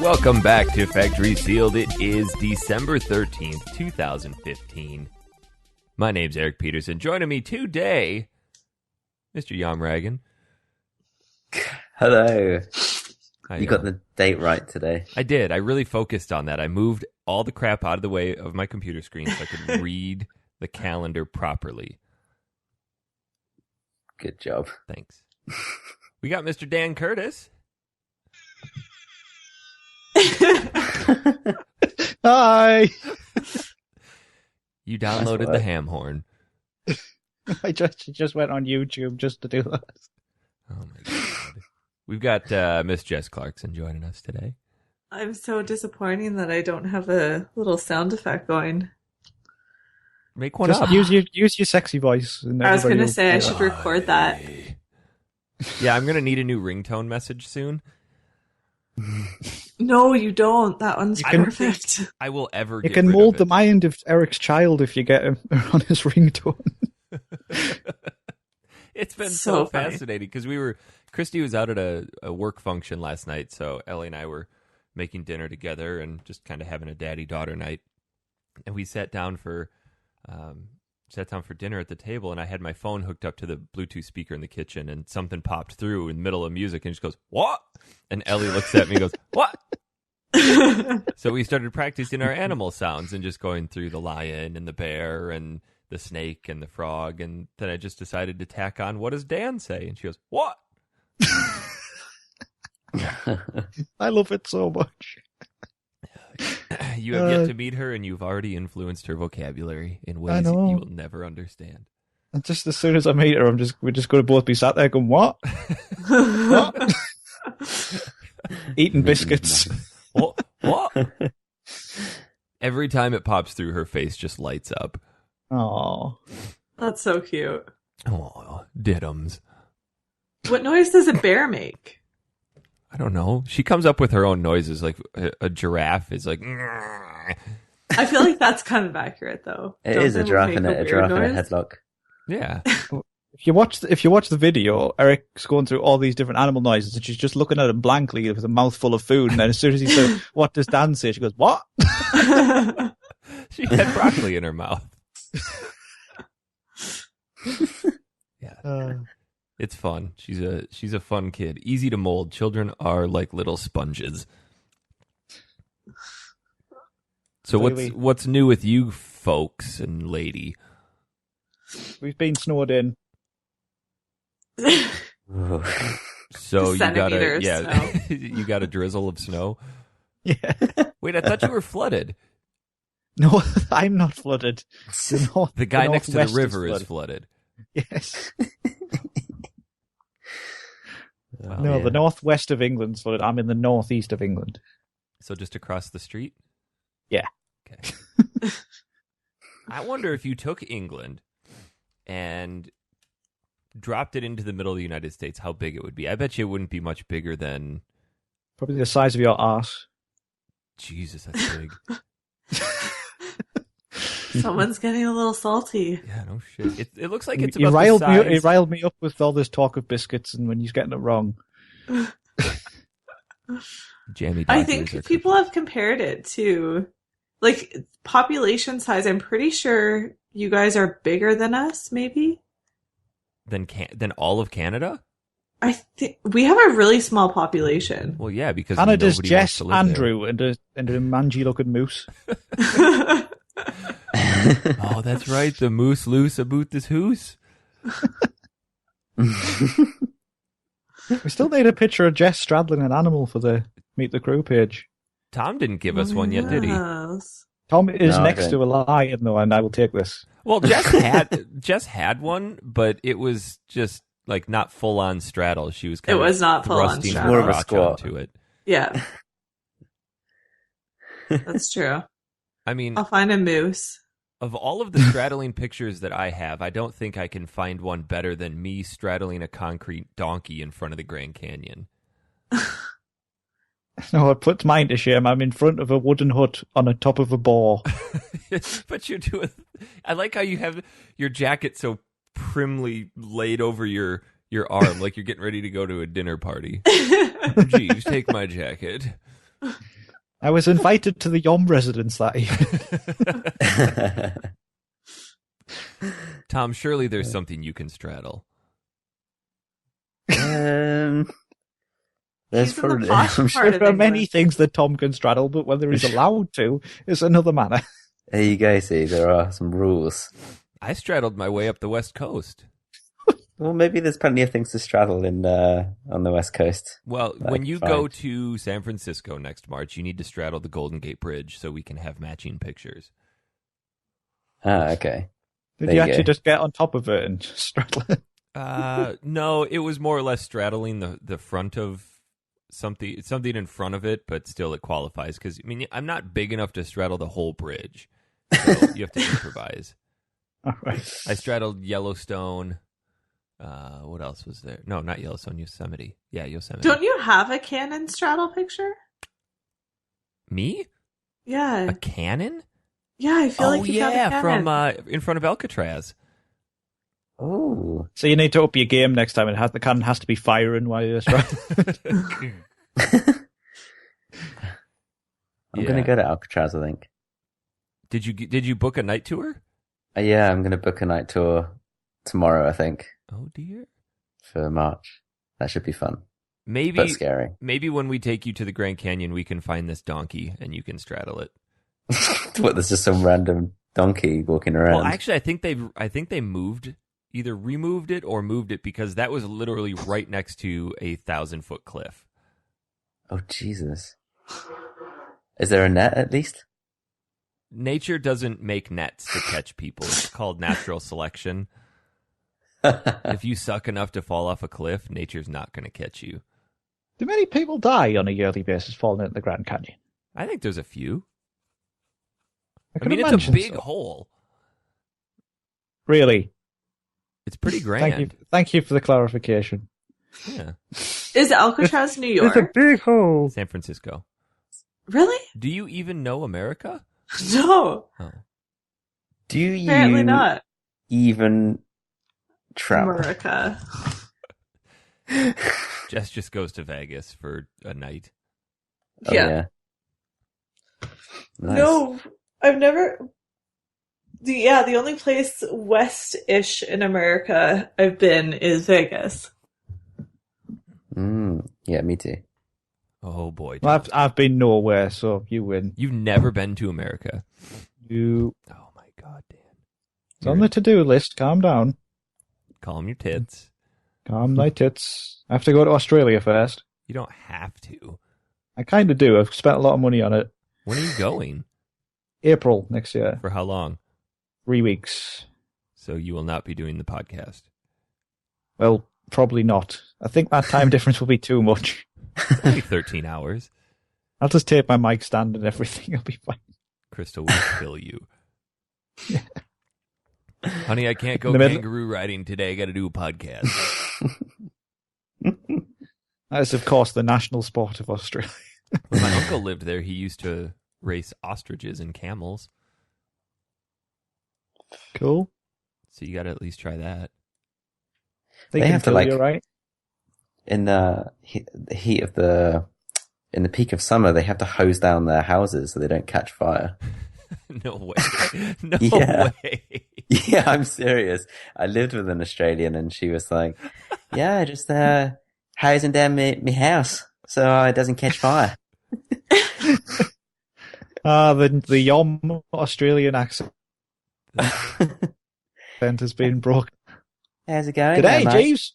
Welcome back to Factory Sealed. It is December 13th, 2015. My name's Eric Peterson. Joining me today, Mr. Yamragan. Hello. You got the date right today. I did. I really focused on that. I moved all the crap out of the way of my computer screen so I could read the calendar properly. Good job. Thanks. We got Mr. Dan Curtis. Hi. You downloaded the ham horn. I just went on YouTube just to do that. Oh my god. We've got Miss Jess Clarkson joining us today. I'm so disappointing that I don't have a little sound effect going. Make one Just up. use your sexy voice. And I was going to everybody say I will- should record that. Yeah, I'm going to need a new ringtone message soon. No, you don't. That one's I don't perfect. I will ever You get can rid mold of the it. mind of Eric's child if you get him on his ringtone. It's been So so funny. fascinating because Christy was out at a work function last night, so Ellie and I were making dinner together and just kind of having a daddy-daughter night. And we sat down for dinner at the table, and I had my phone hooked up to the Bluetooth speaker in the kitchen, and something popped through in the middle of music, and she goes, "What?" And Ellie looks at me and goes, "What?" So we started practicing our animal sounds and just going through the lion and the bear and the snake and the frog, and then I just decided to tack on, "What does Dan say?" And she goes, "What?" I love it so much. You have yet to meet her, and you've already influenced her vocabulary in ways that know. you will never understand. And just as soon as I meet her, we're just going to both be sat there going, "What? What?" Eating biscuits. What? Every time it pops through, her face just lights up. Oh, That's so cute. Oh, diddums. What noise does a bear make? I don't know. She comes up with her own noises, like a giraffe is like. I feel like that's kind of accurate, though. It Don't is a they giraffe make in a weird giraffe in a noise? headlock. Yeah. if you watch the video, Eric's going through all these different animal noises, and she's just looking at him blankly with a mouthful of food. And then as soon as he says, "What does Dan say?" she goes, "What?" She had broccoli in her mouth. Yeah. It's fun. She's a fun kid. Easy to mold. Children are like little sponges. So Clearly. what's new with you folks and lady? We've been snowed in. Ooh. So you got Centimeters snow. you got a drizzle of snow. Yeah. Wait, I thought you were flooded. No, I'm not flooded. The guy next to the northwest river is flooded. Yes. Wow. No, Yeah. the northwest of England's flooded. I'm in the northeast of England. So just across the street? Yeah. Okay. I wonder if you took England and dropped it into the middle of the United States, how big it would be. I bet you it wouldn't be much bigger than... Probably the size of your arse. Jesus, that's big. Someone's getting a little salty. Yeah, no shit. It looks like it's He about riled the me. size... He riled me up with all this talk of biscuits, and when he's getting it wrong. Jammy I Doctors think are people have compared it to, like, population size. I'm pretty sure you guys are bigger than us, maybe? than all of Canada? I think we have a really small population. Well, yeah, because Canada's nobody wants Jess, to live there. Andrew, and a mangy-looking moose. Oh, that's right. The moose loose about this hoose. We still need a picture of Jess straddling an animal for the Meet the Crew page. Tom didn't give us one yet, did he? Yes. Tom is No, I next don't. to a lion, though, and I will take this. Well, Jess had one, but it was just like not full on straddle. She was kind It of was not full-on thrusting straddle. her More of a crotch squat. onto it. Yeah. That's true. I mean, I'll find a moose. of all of the straddling pictures that I have, I don't think I can find one better than me straddling a concrete donkey in front of the Grand Canyon. No, it puts mine to shame. I'm in front of a wooden hut on the top of a boar. But you're doing. I like how you have your jacket so primly laid over your arm, like you're getting ready to go to a dinner party. Geez, take my jacket. I was invited to the Yom residence that evening. Tom, surely there's something you can straddle. There's He's in the probably posh I'm part of There are many England. things that Tom can straddle, but whether he's allowed to is another matter. There you go. See, there are some rules. I straddled my way up the West Coast. Well, maybe there's plenty of things to straddle on the West Coast. Well, That I when can you find. go to San Francisco next March, you need to straddle the Golden Gate Bridge so we can have matching pictures. Ah, okay. Did There you you actually go. just get on top of it and just straddle it? No, it was more or less straddling the front of something in front of it, but still it qualifies because I mean I'm not big enough to straddle the whole bridge, so you have to improvise. All right. I straddled Yellowstone. What else was there? No, not Yellowstone. Yosemite. Yeah, Yosemite. Don't you have a Canon straddle picture? Me? Yeah. A cannon? Yeah, I feel Oh like you have a yeah, Canon. from in front of Alcatraz. Oh. So you need to up your game next time. The cannon has to be firing while you're straddling. I'm gonna go to Alcatraz, I think. Did you book a night tour? Yeah, I'm gonna book a night tour tomorrow, I think, Oh dear. for March. That should be fun, Maybe but scary. maybe when we take you to the Grand Canyon, we can find this donkey and you can straddle it. What? There's just some random donkey walking around. Well, actually, I think they either removed it or moved it because that was literally right next to a 1,000-foot cliff. Oh Jesus! Is there a net at least? Nature doesn't make nets to catch people. It's called natural selection. Oh, If you suck enough to fall off a cliff, nature's not going to catch you. Do many people die on a yearly basis falling into the Grand Canyon? I think there's a few. I can mean, it's a imagine big so. hole. Really? It's pretty grand. Thank you for the clarification. Yeah. Is Alcatraz New York? big hole. San Francisco. Really? Do you even know America? No. Oh. Do you Apparently not. even travel? America. Jess just goes to Vegas for a night. Oh, Yeah. Nice. No, I've never. The only place west-ish in America I've been is Vegas. Yeah, me too. Oh boy. Well, I've been nowhere, so you win. You've never been to America. You. Oh my god, Dan. It's on the to-do list. Calm down. Calm your tits. Calm thy tits. I have to go to Australia first. You don't have to. I kind of do. I've spent a lot of money on it. When are you going? April next year. For how long? 3 weeks. So you will not be doing the podcast. Well, probably not. I think that time difference will be too much. It's only 13 hours. I'll just take my mic stand and everything. I'll be fine. Crystal will kill you. Honey, I can't go In the middle- kangaroo riding today. I got to do a podcast. That is, of course, the national sport of Australia. When my uncle lived there, he used to race ostriches and camels. Cool. So you got to at least try that. They They can have to, kill you, like- right? In the heat of in the peak of summer, they have to hose down their houses so they don't catch fire. No way. No Yeah. way. Yeah, I'm serious. I lived with an Australian, and she was like, "Yeah, just hosing down my house so it doesn't catch fire." The Yom Australian accent has been broken. How's it going? G'day, mate? Jeeves.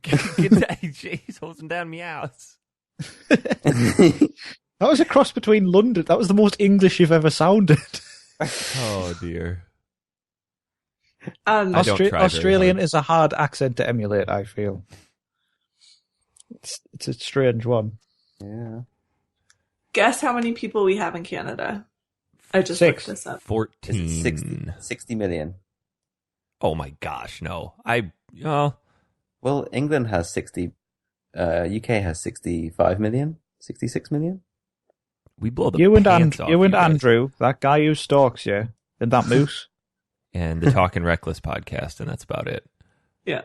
G'day, Jeez, holding down my house. That was a cross between London. That was the most English you've ever sounded. Oh, dear. I don't try very Australian hard. is a hard accent to emulate, I feel. It's a strange one. Yeah. Guess how many people we have in Canada? I just 6. looked this up. 14. Is it 60 million? Oh, my gosh, no. Well, England has 60. UK has 65 million, 66 million. We blow the You and pants off you and guys. Andrew, that guy who stalks you, and that moose. And the Talkin' Reckless podcast, and that's about it. Yeah.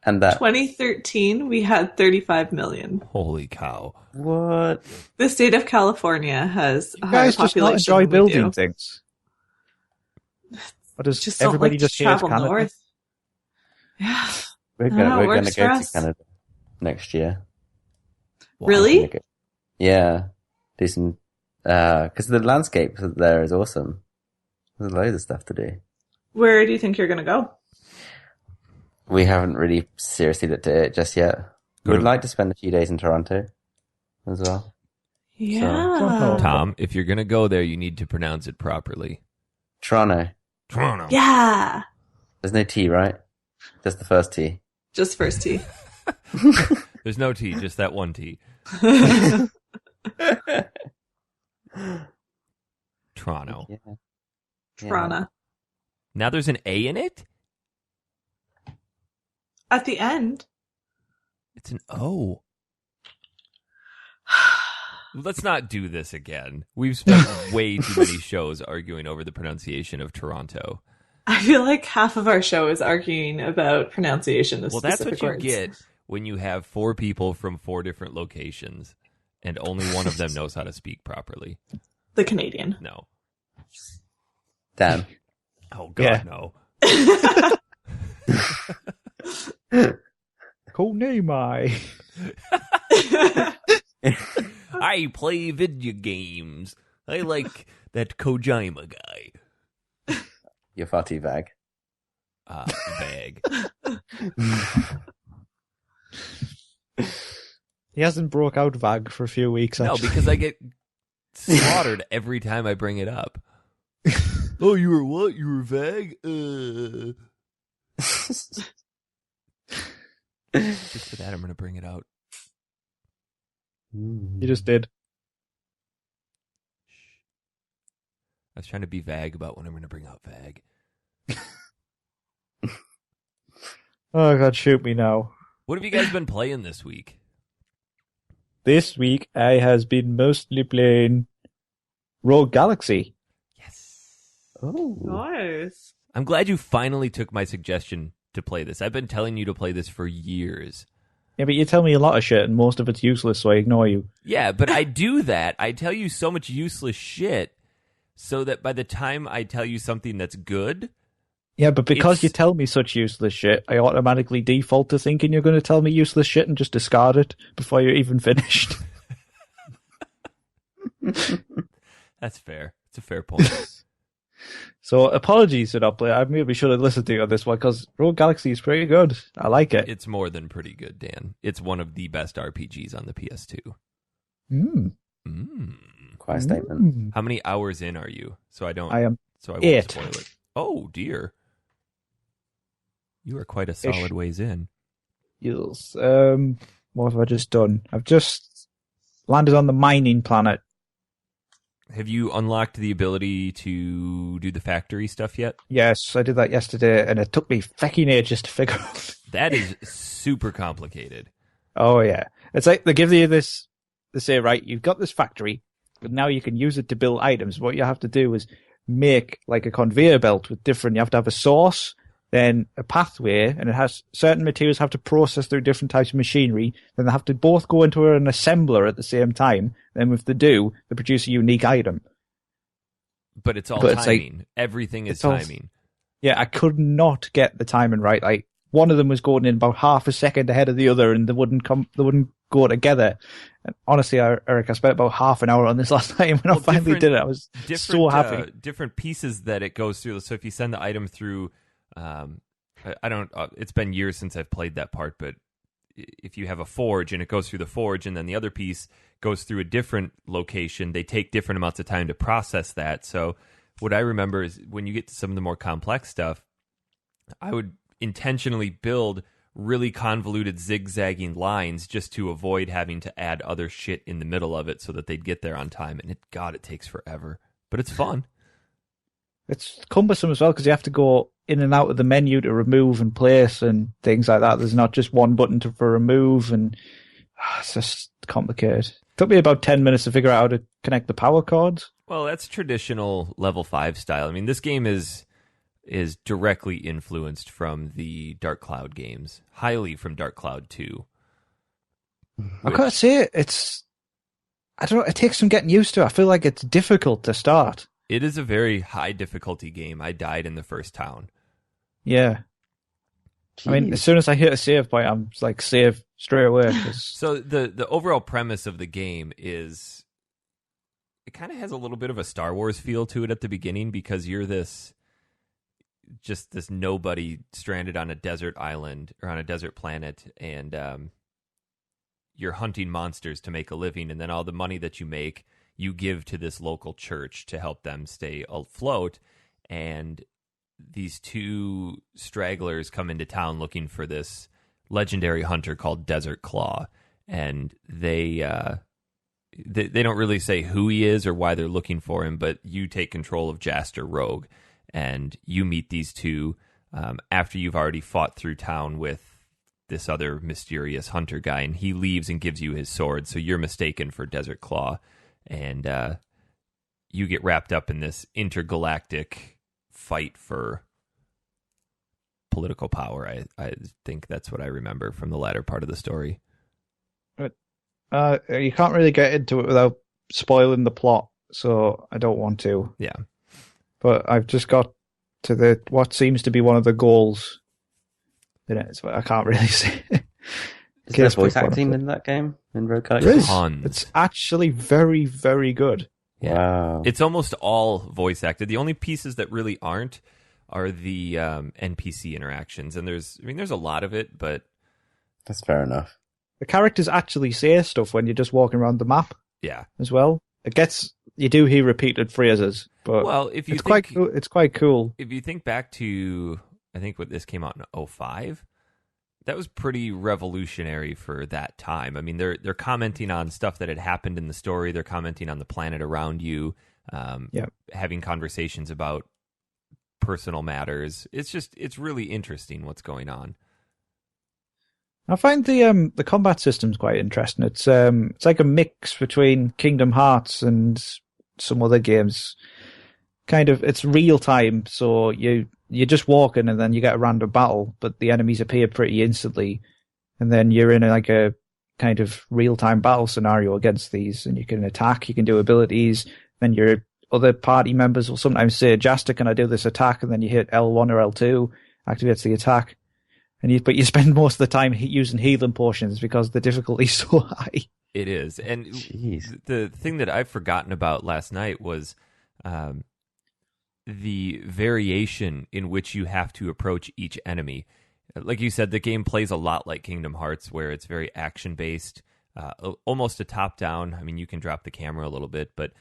And that 2013, we had 35 million. Holy cow. what? The state of California has a You higher guys just not population enjoy than we building do. things. Or does Just don't everybody like just to hate travel Canada? north. Yeah. We're I don't know, gonna it we're gonna works go for to us. Canada next year. Wow. Really? Yeah, do some because the landscape there is awesome. There's loads of stuff to do. Where do you think you're going to go? We haven't really seriously looked at it just yet. Go We'd to- like to spend a few days in Toronto as well. Yeah. Tom, if you're going to go there, you need to pronounce it properly. Toronto. Toronto. Yeah. There's no T, right? Just the first T. Just first T. There's no T, just that one T. Toronto. Yeah. Toronto. Now there's an A in it? At the end. It's an O. Let's not do this again. We've spent way too many shows arguing over the pronunciation of Toronto. I feel like half of our show is arguing about pronunciation of Well, that's specific what you words. get when you have 4 people from 4 different locations and only one of them knows how to speak properly. The Canadian. No. Dan. Oh, God, Yeah. no. Konami. I play video games. I like that Kojima guy. You're far too vague. Bag. He hasn't broke out VAG for a few weeks, No, actually. because I get slaughtered every time I bring it up. Oh, you were what? You were vague? Just for that, I'm going to bring it out. You just did. I was trying to be vague about when I'm going to bring out vague. Oh, God, shoot me now. What have you guys been playing this week? This week, I has been mostly playing Rogue Galaxy. Yes. Oh. Nice. I'm glad you finally took my suggestion to play this. I've been telling you to play this for years. Yeah, but you tell me a lot of shit, and most of it's useless, so I ignore you. Yeah, but I do that. I tell you so much useless shit so that by the time I tell you something that's good... Yeah, but because It's- you tell me such useless shit, I automatically default to thinking you're going to tell me useless shit and just discard it before you're even finished. That's fair. It's a fair point. So apologies for not playing. I maybe should have listened to you on this one, because Rogue Galaxy is pretty good. I like it. It's more than pretty good, Dan. It's one of the best RPGs on the PS2. Mm. Quite a statement. Mm. How many hours in are you? So I I am won't 8. spoil it. Oh dear. You are quite a solid ways in. Yes. What have I just done? I've just landed on the mining planet. Have you unlocked the ability to do the factory stuff yet? Yes, I did that yesterday, and it took me fucking ages to figure out. That is super complicated. Oh, yeah. It's like they give you this, they say, right, you've got this factory, but now you can use it to build items. What you have to do is make like a conveyor belt with different, you have to have a source, then a pathway, and it has certain materials have to process through different types of machinery. Then they have to both go into an assembler at the same time. Then if they do, they produce a unique item. But it's all But it's like- timing. Everything is it's all- timing. Yeah, I could not get the timing right. Like one of them was going in about half a second ahead of the other, and they wouldn't go together. And honestly, Eric, I spent about half an hour on this last night. When I Well, finally different- did it, I was so happy. Different pieces that it goes through. So if you send the item through, I don't. It's been years since I've played that part, but if you have a forge and it goes through the forge, and then the other piece goes through a different location, they take different amounts of time to process that. So what I remember is when you get to some of the more complex stuff, I would intentionally build really convoluted zigzagging lines just to avoid having to add other shit in the middle of it so that they'd get there on time. And it takes forever, but it's fun. It's cumbersome as well because you have to go in and out of the menu to remove and place and things like that. There's not just one button for remove, and it's just complicated. Took me about 10 minutes to figure out how to connect the power cords. Well, that's traditional level 5 style. I mean, this game is is directly influenced from the Dark Cloud games, highly from Dark Cloud 2. I've got to say, I don't know, it takes some getting used to. I feel like it's difficult to start. It is a very high difficulty game. I died in the first town. Yeah. Jeez. I mean, as soon as I hit a save point, I'm like, save straight away. So the overall premise of the game is, it kind of has a little bit of a Star Wars feel to it at the beginning, because you're this nobody stranded on a desert island or on a desert planet, and you're hunting monsters to make a living, and then all the money that you make, you give to this local church to help them stay afloat. And these two stragglers come into town looking for this legendary hunter called Desert Claw, and they don't really say who he is or why they're looking for him, but you take control of Jaster Rogue, and you meet these two after you've already fought through town with this other mysterious hunter guy, and he leaves and gives you his sword, so you're mistaken for Desert Claw, and you get wrapped up in this intergalactic fight for political power. I think that's what I remember from the latter part of the story. You can't really get into it without spoiling the plot, so I don't want to. Yeah. But I've just got to what seems to be one of the goals in it, so I can't really say. Is there voice acting in that game, in Rogue Galaxy? There is. Tons. It's actually very, very good. Yeah. Wow. It's almost all voice acted. The only pieces that really aren't are the NPC interactions, and there's a lot of it, but That's fair enough. The characters actually say stuff when you're just walking around the map yeah. as well. You do hear repeated phrases, but Well, if you it's think, quite cool. if you think back to, I think what this came out in 2005, that was pretty revolutionary for that time. I mean, they're commenting on stuff that had happened in the story. They're commenting on the planet around you, having conversations about personal matters. It's really interesting what's going on. I find the combat system's quite interesting. It's like a mix between Kingdom Hearts and some other games. Kind of, it's real time, so you're just walking and then you get a random battle, but the enemies appear pretty instantly, and then you're in a kind of real time battle scenario against these, and you can attack, you can do abilities, then your other party members will sometimes say, Jaster, can I do this attack? And then you hit L1 or L2, activates the attack. But you spend most of the time using healing potions because the difficulty's so high. It is. And Jeez. the thing that I've forgotten about last night was the variation in which you have to approach each enemy. Like you said, the game plays a lot like Kingdom Hearts, where it's very action-based, almost a top-down. I mean, you can drop the camera a little bit, but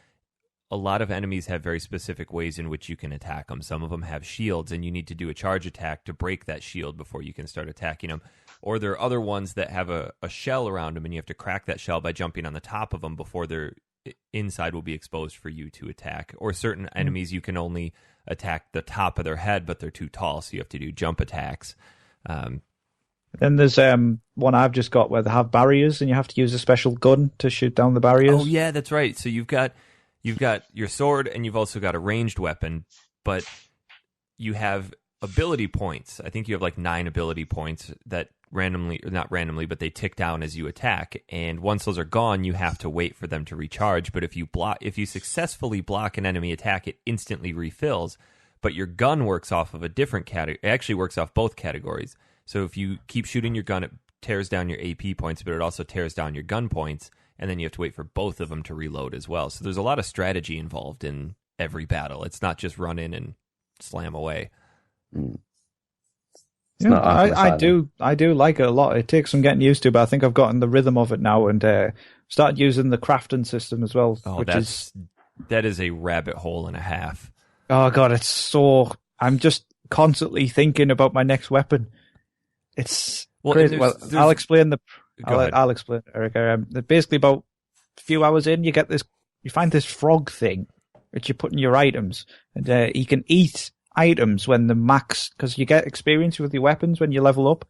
a lot of enemies have very specific ways in which you can attack them. Some of them have shields, and you need to do a charge attack to break that shield before you can start attacking them. Or there are other ones that have a shell around them, and you have to crack that shell by jumping on the top of them before their inside will be exposed for you to attack. Or certain enemies, you can only attack the top of their head, but they're too tall, so you have to do jump attacks. Then there's one I've just got where they have barriers, and you have to use a special gun to shoot down the barriers. Oh, yeah, that's right. So you've got your sword, and you've also got a ranged weapon, but you have ability points. I think you have like 9 ability points that not randomly, but they tick down as you attack. And once those are gone, you have to wait for them to recharge. But if you successfully block an enemy attack, it instantly refills. But your gun works off of a different category. It actually works off both categories. So if you keep shooting your gun, it tears down your AP points, but it also tears down your gun points. And then you have to wait for both of them to reload as well. So there's a lot of strategy involved in every battle. It's not just run in and slam away. Yeah, I do like it a lot. It takes some getting used to, but I think I've gotten the rhythm of it now, and started using the crafting system as well. Oh, that is a rabbit hole and a half. Oh god, it's so. I'm just constantly thinking about my next weapon. It's crazy. Well, I'll explain I'll explain, Eric. Basically, about a few hours in, you find this frog thing, which you put in your items, and you can eat items when the max, because you get experience with your weapons when you level up,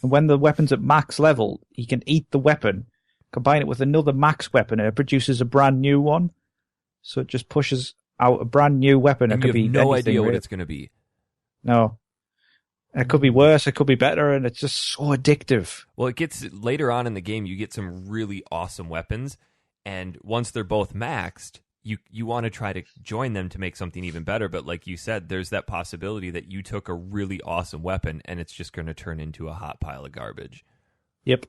and when the weapon's at max level, you can eat the weapon, combine it with another max weapon, and it produces a brand new one. So it just pushes out a brand new weapon. And it could you have be no anything, idea what really. it's going to be. No. It could be worse, it could be better, and it's just so addictive. Well, it gets later on in the game, you get some really awesome weapons, and once they're both maxed, you want to try to join them to make something even better. But like you said, there's that possibility that you took a really awesome weapon, and it's just going to turn into a hot pile of garbage. Yep.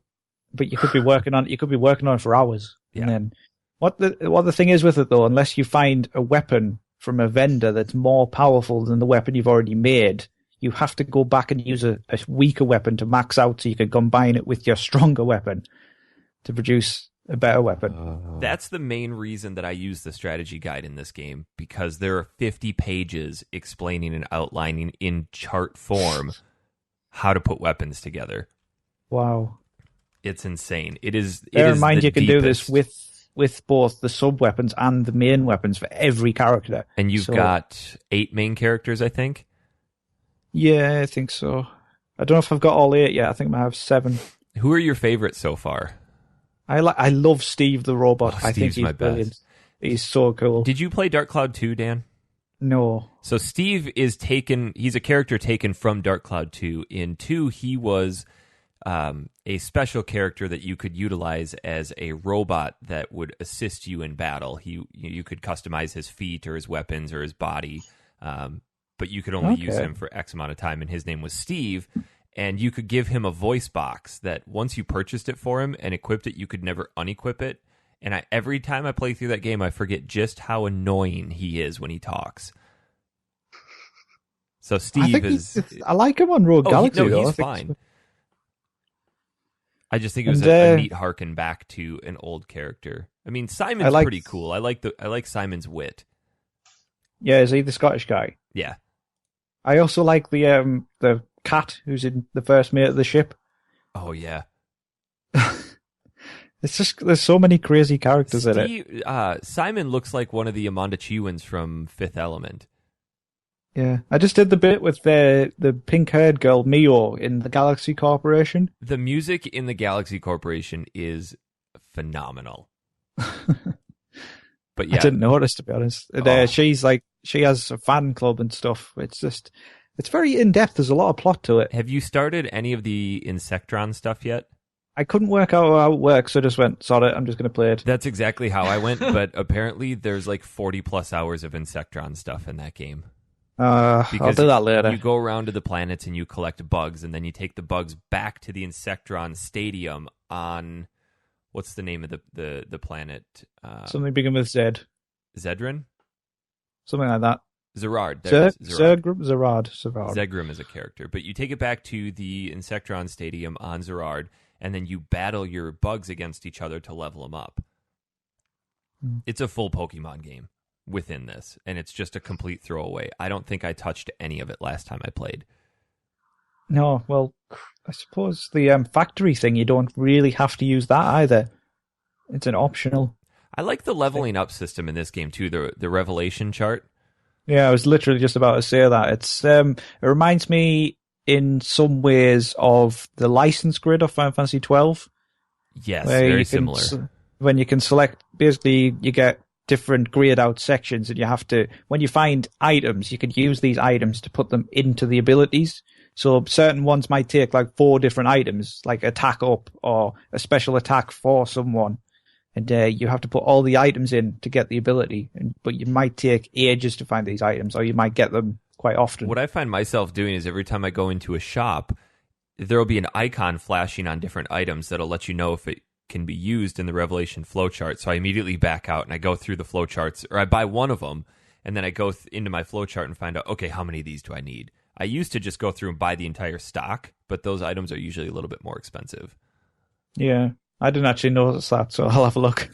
But you could be working on it for hours. Yeah. And then what the thing is with it though, unless you find a weapon from a vendor that's more powerful than the weapon you've already made, you have to go back and use a weaker weapon to max out so you can combine it with your stronger weapon to produce a better weapon. That's the main reason that I use the strategy guide in this game, because there are 50 pages explaining and outlining in chart form how to put weapons together. Wow. It's insane. It is. Bear in mind, you can do deepest. this with both the sub weapons and the main weapons for every character. And you've got 8 main characters, I think. Yeah, I think so. I don't know if I've got all 8 yet. I think I have 7. Who are your favorites so far? I love Steve the robot. Oh, I think Steve's he's my brilliant. best. He's so cool. Did you play Dark Cloud 2, Dan? No. So Steve is he's a character taken from Dark Cloud 2. In 2, he was a special character that you could utilize as a robot that would assist you in battle. You could customize his feet or his weapons or his body, but you could only use him for X amount of time, and his name was Steve. And you could give him a voice box that once you purchased it for him and equipped it, you could never unequip it. And every time I play through that game, I forget just how annoying he is when he talks. So Steve I like him on Rogue Galaxy. He's fine. I just think it was a neat harken back to an old character. I mean, Simon's pretty cool. I like Simon's wit. Yeah, is he the Scottish guy? Yeah. I also like the cat who's in the first mate of the ship. Oh yeah. It's just there's so many crazy characters in it. Simon looks like one of the Amandachiwans from Fifth Element. Yeah, I just did the bit with the pink-haired girl Mio in the Galaxy Corporation. The music in the Galaxy Corporation is phenomenal. But yeah, I didn't notice, to be honest. She has a fan club and stuff. It's very in depth. There's a lot of plot to it. Have you started any of the Insectron stuff yet? I couldn't work out how it works, so I just went, sod it, I'm just going to play it. That's exactly how I went, but apparently there's like 40 plus hours of Insectron stuff in that game. I'll do that later. You go around to the planets and you collect bugs, and then you take the bugs back to the Insectron Stadium on, what's the name of the planet? Something begin with Z. Zedrin? Something like that. Zerard. Zerard. Zegrim is a character. But you take it back to the Insectron Stadium on Zerard, and then you battle your bugs against each other to level them up. It's a full Pokemon game within this, and it's just a complete throwaway. I don't think I touched any of it last time I played. No, well, I suppose the factory thing, you don't really have to use that either. It's an optional. I like the leveling up system in this game too, the revelation chart. Yeah, I was literally just about to say that. It reminds me in some ways of the license grid of Final Fantasy 12. Yes, very similar. When you can select, basically you get different grayed out sections, and you have to, when you find items, you can use these items to put them into the abilities. So certain ones might take like 4 different items, like attack up or a special attack for someone. And you have to put all the items in to get the ability. But you might take ages to find these items, or you might get them quite often. What I find myself doing is every time I go into a shop, there will be an icon flashing on different items that'll let you know if it can be used in the Revelation flowchart. So I immediately back out and I go through the flowcharts, or I buy one of them, and then I go into my flowchart and find out, okay, how many of these do I need? I used to just go through and buy the entire stock, but those items are usually a little bit more expensive. Yeah, I didn't actually notice that, so I'll have a look.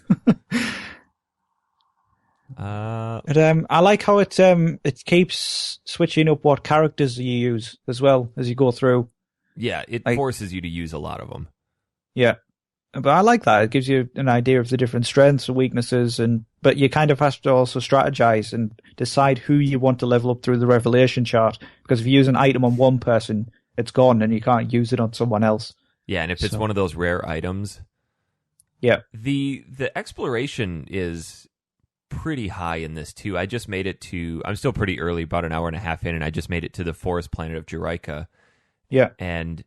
I like how it keeps switching up what characters you use as well as you go through. Yeah, it forces you to use a lot of them. Yeah, but I like that. It gives you an idea of the different strengths and weaknesses, but you kind of have to also strategize and decide who you want to level up through the revelation chart. Because if you use an item on one person, it's gone and you can't use it on someone else. Yeah, and if it's one of those rare items, yeah, the exploration is pretty high in this too. I just made it to. I'm still pretty early, about an hour and a half in, and I just made it to the forest planet of Juraika. Yeah. And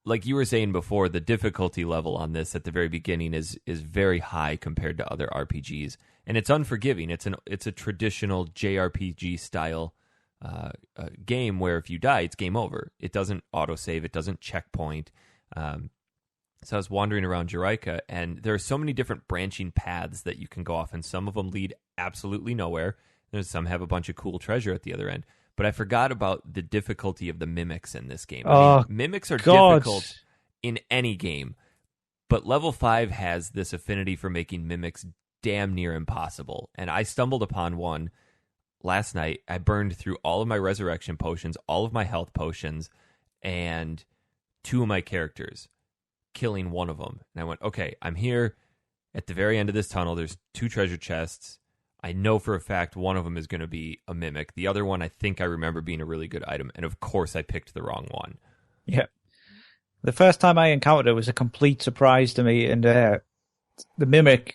like you were saying before, the difficulty level on this at the very beginning is very high compared to other RPGs, and it's unforgiving. It's a traditional JRPG style game where if you die, it's game over. It doesn't autosave. It doesn't checkpoint. So I was wandering around Juraika, and there are so many different branching paths that you can go off, and some of them lead absolutely nowhere. There's some have a bunch of cool treasure at the other end. But I forgot about the difficulty of the mimics in this game. I mean, mimics are difficult in any game, but level 5 has this affinity for making mimics damn near impossible. And I stumbled upon one last night. I burned through all of my resurrection potions, all of my health potions, and 2 of my characters, killing one of them. And I went, okay, I'm here at the very end of this tunnel. There's 2 treasure chests. I know for a fact one of them is going to be a mimic. The other one, I think I remember being a really good item. And of course, I picked the wrong one. Yeah. The first time I encountered it was a complete surprise to me. And the mimic,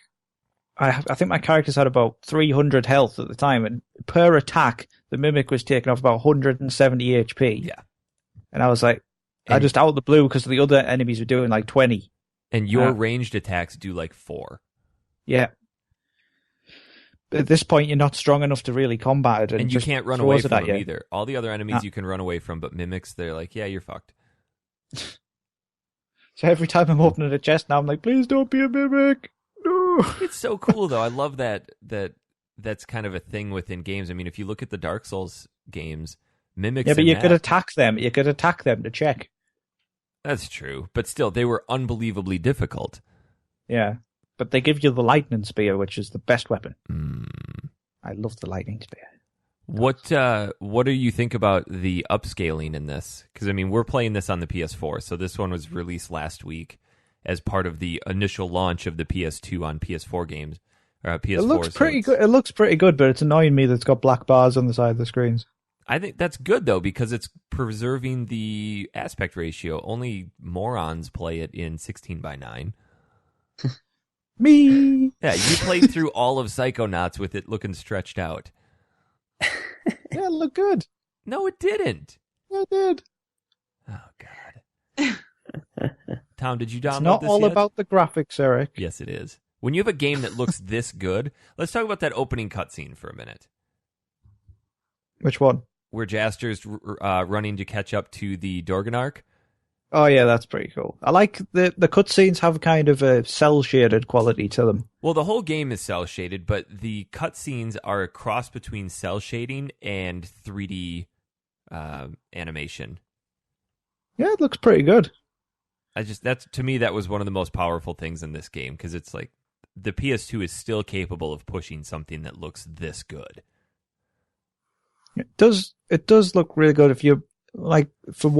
I think my characters had about 300 health at the time. And per attack, the mimic was taking off about 170 HP. Yeah. And I was like, I just out of the blue because the other enemies were doing like 20. And your ranged attacks do like 4. Yeah. At this point, you're not strong enough to really combat it. And you can't run away from them either. All the other enemies you can run away from, but mimics, they're like, yeah, you're fucked. So every time I'm opening a chest now, I'm like, please don't be a mimic. No. It's so cool, though. I love that's kind of a thing within games. I mean, if you look at the Dark Souls games, mimics. Yeah, but you could attack them. You could attack them to check. That's true. But still, they were unbelievably difficult. Yeah. But they give you the lightning spear, which is the best weapon. I love the lightning spear. What do you think about the upscaling in this? Because, I mean, we're playing this on the PS4, so this one was released last week as part of the initial launch of the PS2 on PS4 games. PS4, it looks pretty good. It looks pretty good, but it's annoying me that it's got black bars on the side of the screens. I think that's good, though, because it's preserving the aspect ratio. Only morons play it in 16:9. Me. Yeah, you played through all of Psychonauts with it looking stretched out. Yeah, it looked good. No, it didn't. Yeah, it did. Oh, God. Tom, did you download this It's not all yet? about the graphics, Eric. Yes, it is. When you have a game that looks this good, let's talk about that opening cutscene for a minute. Which one? Where Jaster's running to catch up to the Dorganarch. Oh, yeah, that's pretty cool. I like the cutscenes have kind of a cel-shaded quality to them. Well, the whole game is cel-shaded, but the cutscenes are a cross between cel shading and 3D animation. Yeah, it looks pretty good. To me, that was one of the most powerful things in this game, because it's like the PS2 is still capable of pushing something that looks this good. It does look really good if you like for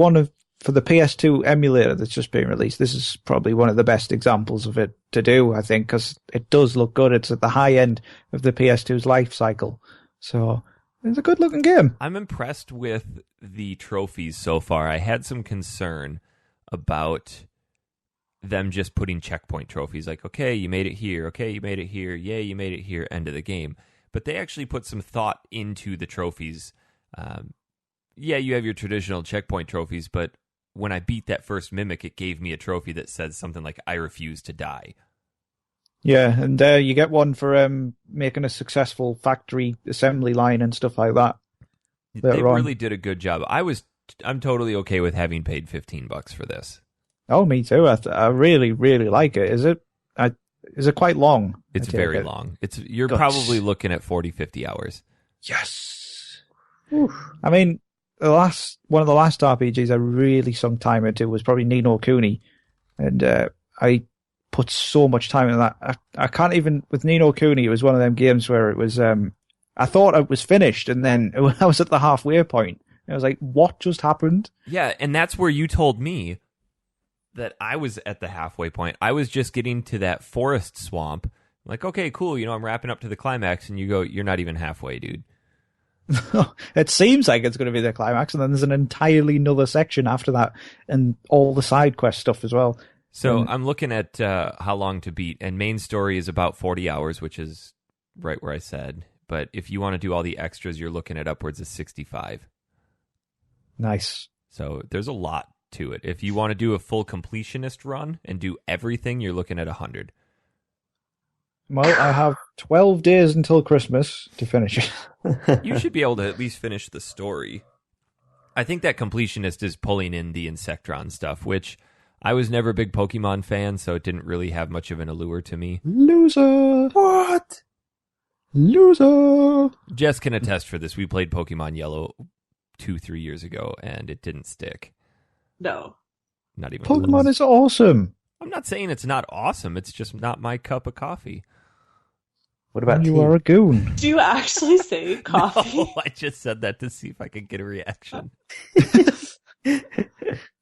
the PS2 emulator that's just been released. This is probably one of the best examples of it to do, I think, because it does look good. It's at the high end of the PS2's life cycle. So it's a good looking game. I'm impressed with the trophies so far. I had some concern about them just putting checkpoint trophies like, okay, you made it here. Okay, you made it here. Yay, you made it here. End of the game. But they actually put some thought into the trophies. Yeah, you have your traditional checkpoint trophies, but when I beat that first mimic, it gave me a trophy that says something like, I refuse to die. Yeah, and you get one for making a successful factory assembly line and stuff like that. They really did a good job. I'm totally okay with having paid $15 for this. Oh, me too. I really, really like it. Is it quite long? It's very long. You're probably looking at 40, 50 hours. Yes. Oof. I mean, one of the last RPGs I really sunk time into was probably Ni no Kuni, and I put so much time into that. I can't even with Ni no Kuni. It was one of them games where it was. I thought it was finished, and then I was at the halfway point. I was like, "What just happened?" Yeah, and that's where you told me that I was at the halfway point. I was just getting to that forest swamp. I'm like, okay, cool. I'm wrapping up to the climax, and you go, "You're not even halfway, dude." It seems like it's going to be the climax, and then there's an entirely another section after that, and all the side quest stuff as well. So I'm looking at how long to beat, and main story is about 40 hours, which is right where I said. But if you want to do all the extras, you're looking at upwards of 65. Nice. So there's a lot to it. If you want to do a full completionist run and do everything, you're looking at 100. Well, I have 12 days until Christmas to finish it. You should be able to at least finish the story. I think that completionist is pulling in the Insectron stuff, which I was never a big Pokemon fan, so it didn't really have much of an allure to me. Loser. What? Loser. Jess can attest for this. We played Pokemon Yellow 2-3 years ago, and it didn't stick. No. Not even. Pokemon is awesome. I'm not saying it's not awesome. It's just not my cup of coffee. What about You tea? are a goon. Do you actually say coffee? No, I just said that to see if I could get a reaction.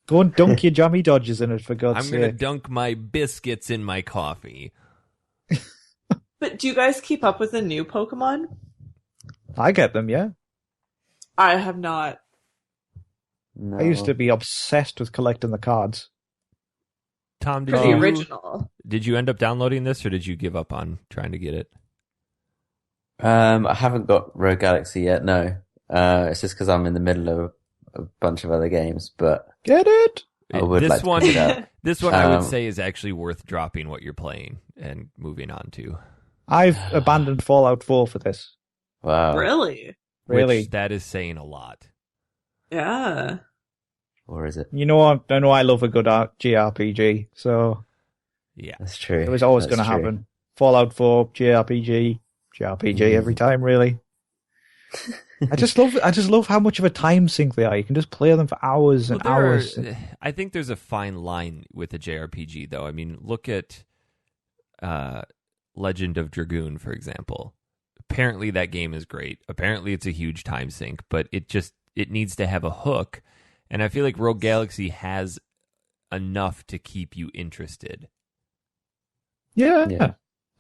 Go and dunk your jammy dodgers in it, for God's I'm sake. going to dunk my biscuits in my coffee. But do you guys keep up with the new Pokemon? I get them, yeah. I have not. No. I used to be obsessed with collecting the cards. Tom, For the original. did you end up downloading this, or did you give up on trying to get it? I haven't got Rogue Galaxy yet, no. It's just because I'm in the middle of a bunch of other games, but Get it? I would this like to one, pick it up. this one, I would Um, say, is actually worth dropping what you're playing and moving on to. I've abandoned Fallout 4 for this. Wow. Really? Really? Which that is saying a lot. Yeah. Or is it? You know, I know I love a good JRPG, so Yeah. That's true. it was always That's going to true. happen. Fallout 4, JRPG every time, really. I just love how much of a time sink they are. You can just play them for hours and hours. I think there's a fine line with a JRPG, though. I mean, look at Legend of Dragoon, for example. Apparently, that game is great. Apparently, it's a huge time sink, but it needs to have a hook. And I feel like Rogue Galaxy has enough to keep you interested. Yeah.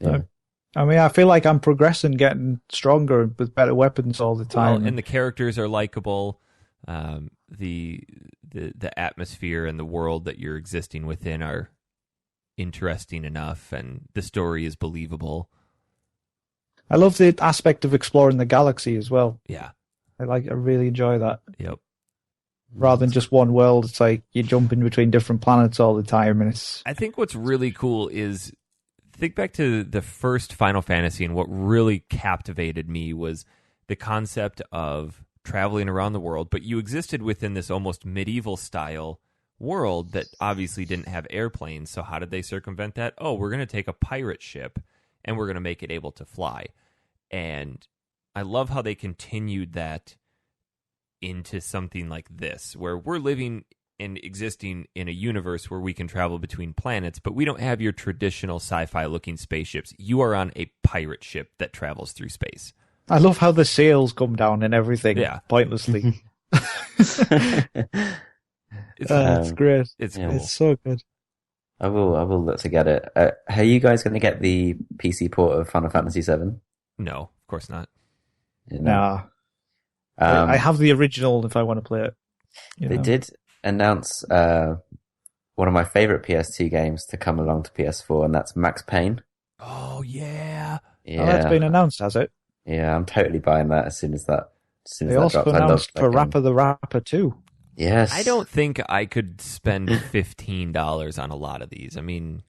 Yeah. I mean, I feel like I'm progressing, getting stronger with better weapons all the time. Well, and the characters are likable. The atmosphere and the world that you're existing within are interesting enough, and the story is believable. I love the aspect of exploring the galaxy as well. Yeah. I really enjoy that. Yep. Rather than just one world, it's like you're jumping between different planets all the time, and it's I think what's really cool is think back to the first Final Fantasy, and what really captivated me was the concept of traveling around the world, but you existed within this almost medieval style world that obviously didn't have airplanes. So how did they circumvent that? Oh, we're going to take a pirate ship and we're going to make it able to fly. And I love how they continued that into something like this, where we're living and existing in a universe where we can travel between planets, but we don't have your traditional sci-fi looking spaceships. You are on a pirate ship that travels through space. I love how the sails come down and everything pointlessly. It's great. It's Yeah. cool. It's so good. I will look to get it. Are you guys going to get the PC port of Final Fantasy VII? No, of course not. Nah. Um, I have the original if I want to play it. They did announce one of my favorite PS2 games to come along to PS4, and that's Max Payne. Oh, yeah. Oh, that's been announced, has it? Yeah, I'm totally buying that as soon as that They also drops. announced I love that game. Parappa the Rapper too. Yes. I don't think I could spend $15 on a lot of these. I mean,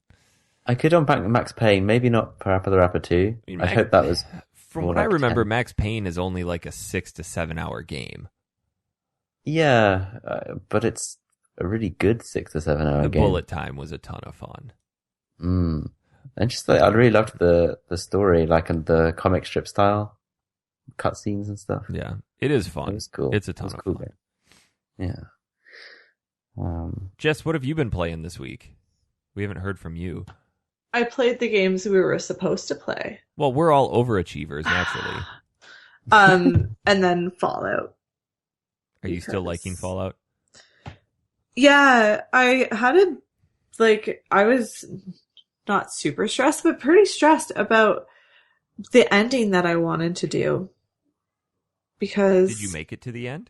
I could unpack Max Payne, maybe not Parappa the Rapper 2. I hope that was from more what I like remember, 10. Max Payne is only like a 6 to 7 hour game. Yeah, but it's a really good 6 to 7 hour The game. bullet time was a ton of fun. And just I really loved the story, like in the comic strip style, cutscenes and stuff. Yeah, it is fun. It was cool. It's a It ton was of cool fun. game. Yeah. Jess, what have you been playing this week? We haven't heard from you. I played the games we were supposed to play. Well, we're all overachievers, naturally. And then Fallout. Are you still Because- liking Fallout? Yeah, I was not super stressed, but pretty stressed about the ending that I wanted to do. Because Did you make it to the end?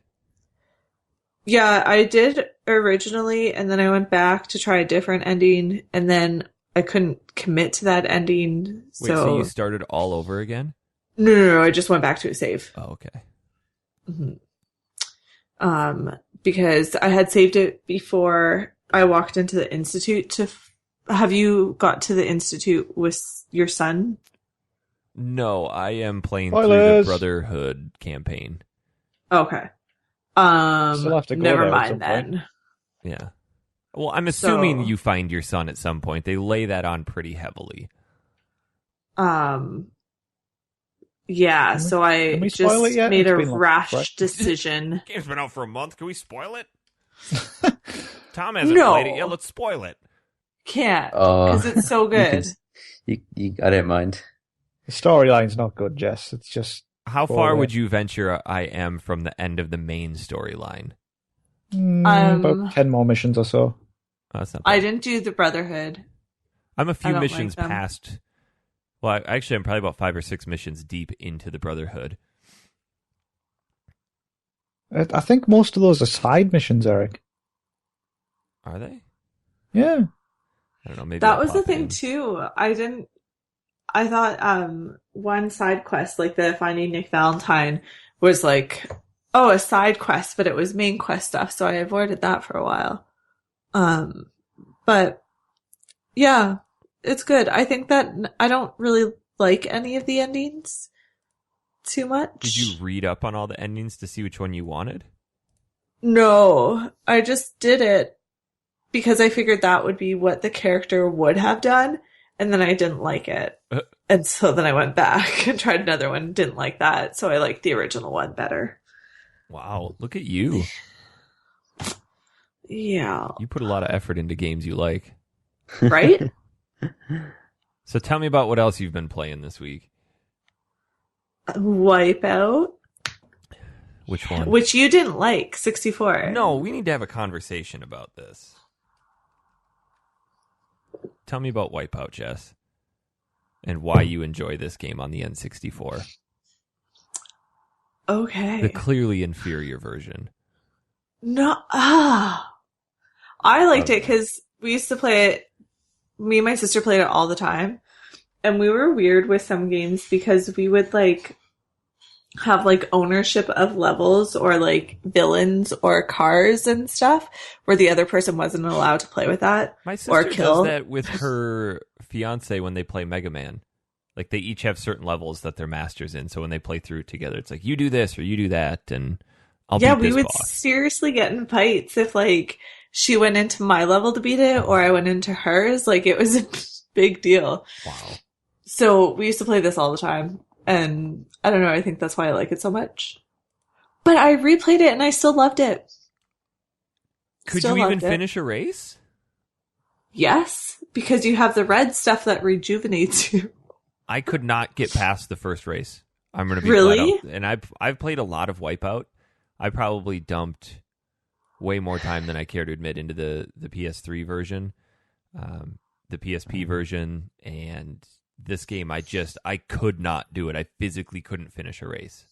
yeah, I did originally, and then I went back to try a different ending, and then I couldn't commit to that ending. Wait, so you started all over again? No, I just went back to a save. Oh, okay. Because I had saved it before I walked into the Institute have you got to the Institute with your son? No, I am playing through Spoilers. the Brotherhood campaign. Okay. Still have to go never there at some mind then. Yeah. Well, I'm assuming So- you find your son at some point. They lay that on pretty heavily. Yeah, Can we- so I can we spoil it just yet? made It's a been like rash fresh. decision. Game's been out for a month. Can we spoil it? Tom hasn't played it yet. Let's spoil it. Can't, Oh, because it's so you can- good. I don't mind. The storyline's not good, Jess. It's just How Spoil far it. would you venture I am from the end of the main storyline? about 10 more missions or so. Oh, that's not I bad. didn't do the Brotherhood. I'm a I few don't missions like them. past. Well, actually, I'm probably about 5 or 6 missions deep into the Brotherhood. I think most of those are side missions, Eric. Are they? Yeah. I don't know. Maybe That I'll was the pop thing in. too. I thought one side quest, like the finding Nick Valentine, was like, oh, a side quest, but it was main quest stuff, so I avoided that for a while. But yeah, it's good. I think that I don't really like any of the endings too much. Did you read up on all the endings to see which one you wanted? No, I just did it because I figured that would be what the character would have done, and then I didn't like it. And so then I went back and tried another one, didn't like that, so I liked the original one better. Wow, look at you. Yeah. You put a lot of effort into games you like. Right? So tell me about what else you've been playing this week. Wipeout, Which one? which you didn't like, 64. No, we need to have a conversation about this. Tell me about Wipeout, Jess, and why you enjoy this game on the N64. Okay. The clearly inferior version. No, I liked it because we used to play it. Me and my sister played it all the time, and we were weird with some games because we would like have like ownership of levels or like villains or cars and stuff, where the other person wasn't allowed to play with that My or sister kill. does that with her fiance when they play Mega Man. Like, they each have certain levels that they're masters in, so when they play through it together, it's like, you do this or you do that, and I'll Yeah, beat we this would boss. seriously get in fights if like she went into my level to beat it or I went into hers. Like it was a big deal. Wow. So we used to play this all the time. And I don't know, I think that's why I like it so much. But I replayed it and I still loved it. Could Still you even loved it. finish a race? Yes, because you have the red stuff that rejuvenates you. I could not get past the first race. I'm going to be Really? flat out. And I've played a lot of Wipeout. I probably dumped way more time than I care to admit into the PS3 version, the PSP version, and this game. I could not do it. I physically couldn't finish a race.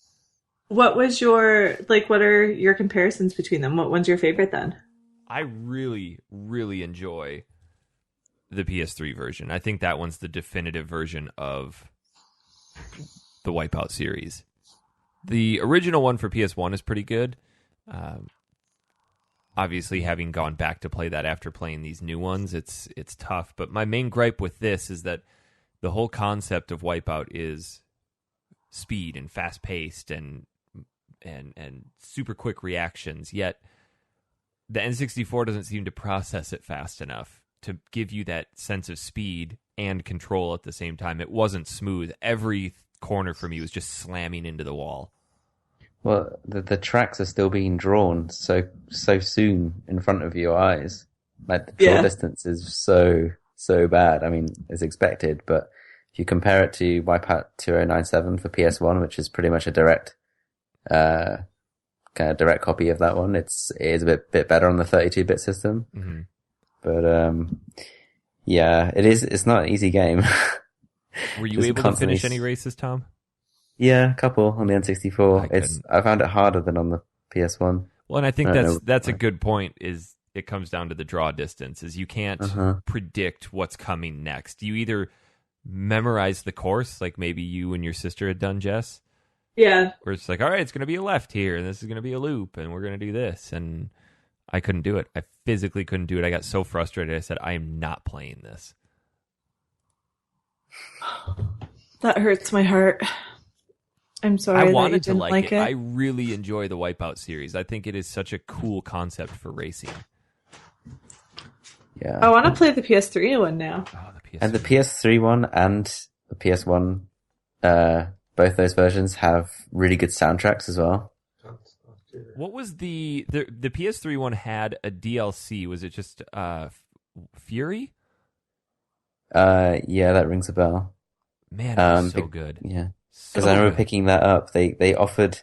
What was what are your comparisons between them? What one's your favorite then? I really, really enjoy the PS3 version. I think that one's the definitive version of the Wipeout series. The original one for PS1 is pretty good. Obviously, having gone back to play that after playing these new ones, it's tough. But my main gripe with this is that the whole concept of Wipeout is speed and fast paced and super quick reactions. Yet the N64 doesn't seem to process it fast enough to give you that sense of speed and control at the same time. It wasn't smooth. Every corner for me was just slamming into the wall. Well, the tracks are still being drawn so soon in front of your eyes. Like the draw Yeah. distance is so bad. I mean, it's expected, but if you compare it to Wipeout 2097 for PS1, which is pretty much a direct kind of direct copy of that one, it is a bit better on the 32-bit system. Mm-hmm. But yeah, it's not an easy game. Were you Just able to constantly finish any races, Tom? Yeah, a couple on the N64. I couldn't. I found it harder than on the PS1. Well, and I think I don't know. that's a good point. Is it comes down to the draw distance? Is you can't Uh-huh. predict what's coming next. You either memorize the course, like maybe you and your sister had done, Jess. Yeah. Where it's like, all right, it's going to be a left here, and this is going to be a loop, and we're going to do this. And I couldn't do it. I physically couldn't do it. I got so frustrated. I said, I am not playing this. That hurts my heart. I'm sorry. I wanted that you to didn't like it. it. I really enjoy the Wipeout series. I think it is such a cool concept for racing. Yeah. I want to play the PS3 one now. Oh, the PS3. And the PS3 one and the PS1, both those versions have really good soundtracks as well. What was the PS3 one had a DLC? Was it just Fury? Yeah, that rings a bell. Man, it was so good. Yeah. So Because I remember good. picking that up. They offered,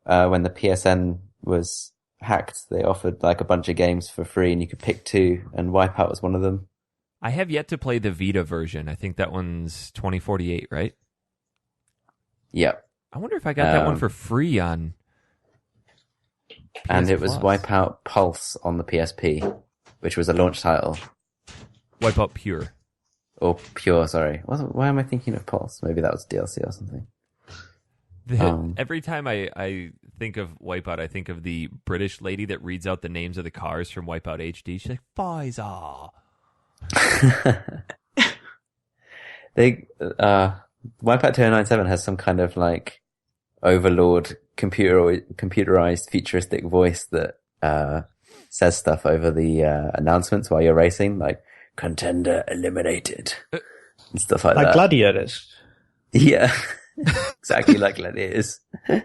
when the PSN was hacked, they offered like a bunch of games for free and you could pick two, and Wipeout was one of them. I have yet to play the Vita version. I think that one's 2048, right? Yeah. I wonder if I got that one for free on And PS it was Plus. Wipeout Pulse on the PSP, which was a launch title. Wipeout Pure. Or Pure, sorry. Why am I thinking of Pulse? Maybe that was DLC or something. Every time I think of Wipeout, I think of the British lady that reads out the names of the cars from Wipeout HD. She's like, Pfizer. Wipeout 2097 has some kind of like overlord computerized futuristic voice that says stuff over the announcements while you're racing, like contender eliminated and stuff like Like that. gladiators. Yeah, exactly like Gladiators. I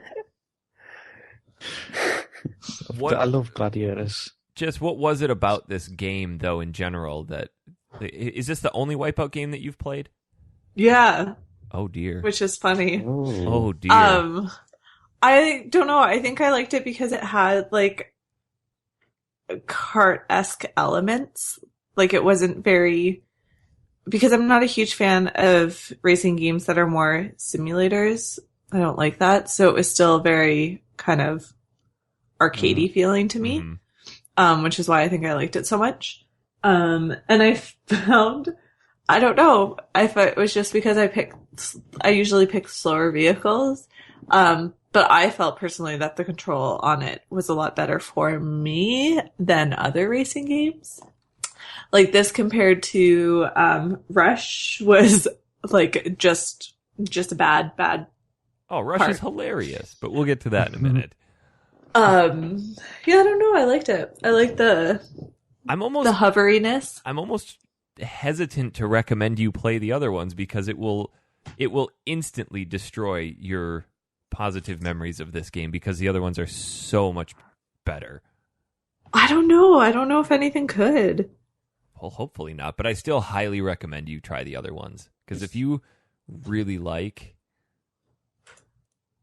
love gladiators. Just what was it about this game, though, in general? That is this the only Wipeout game that you've played? Yeah, Oh dear. which is funny. Oh dear. I don't know. I think I liked it because it had like kart-esque elements. Like it wasn't very, because I'm not a huge fan of racing games that are more simulators. I don't like that. So it was still very kind of arcadey feeling to me, which is why I think I liked it so much. And I found, I don't know if it was just because I usually pick slower vehicles. But I felt personally that the control on it was a lot better for me than other racing games. Like this compared to Rush was like just a bad. Oh, Rush is hilarious, but we'll get to that in a minute. Yeah, I don't know. I liked it. I like the hoveriness. I'm almost hesitant to recommend you play the other ones because it will instantly destroy your positive memories of this game because the other ones are so much better. I don't know. I don't know if anything could. Well, hopefully not, but I still highly recommend you try the other ones because if you really like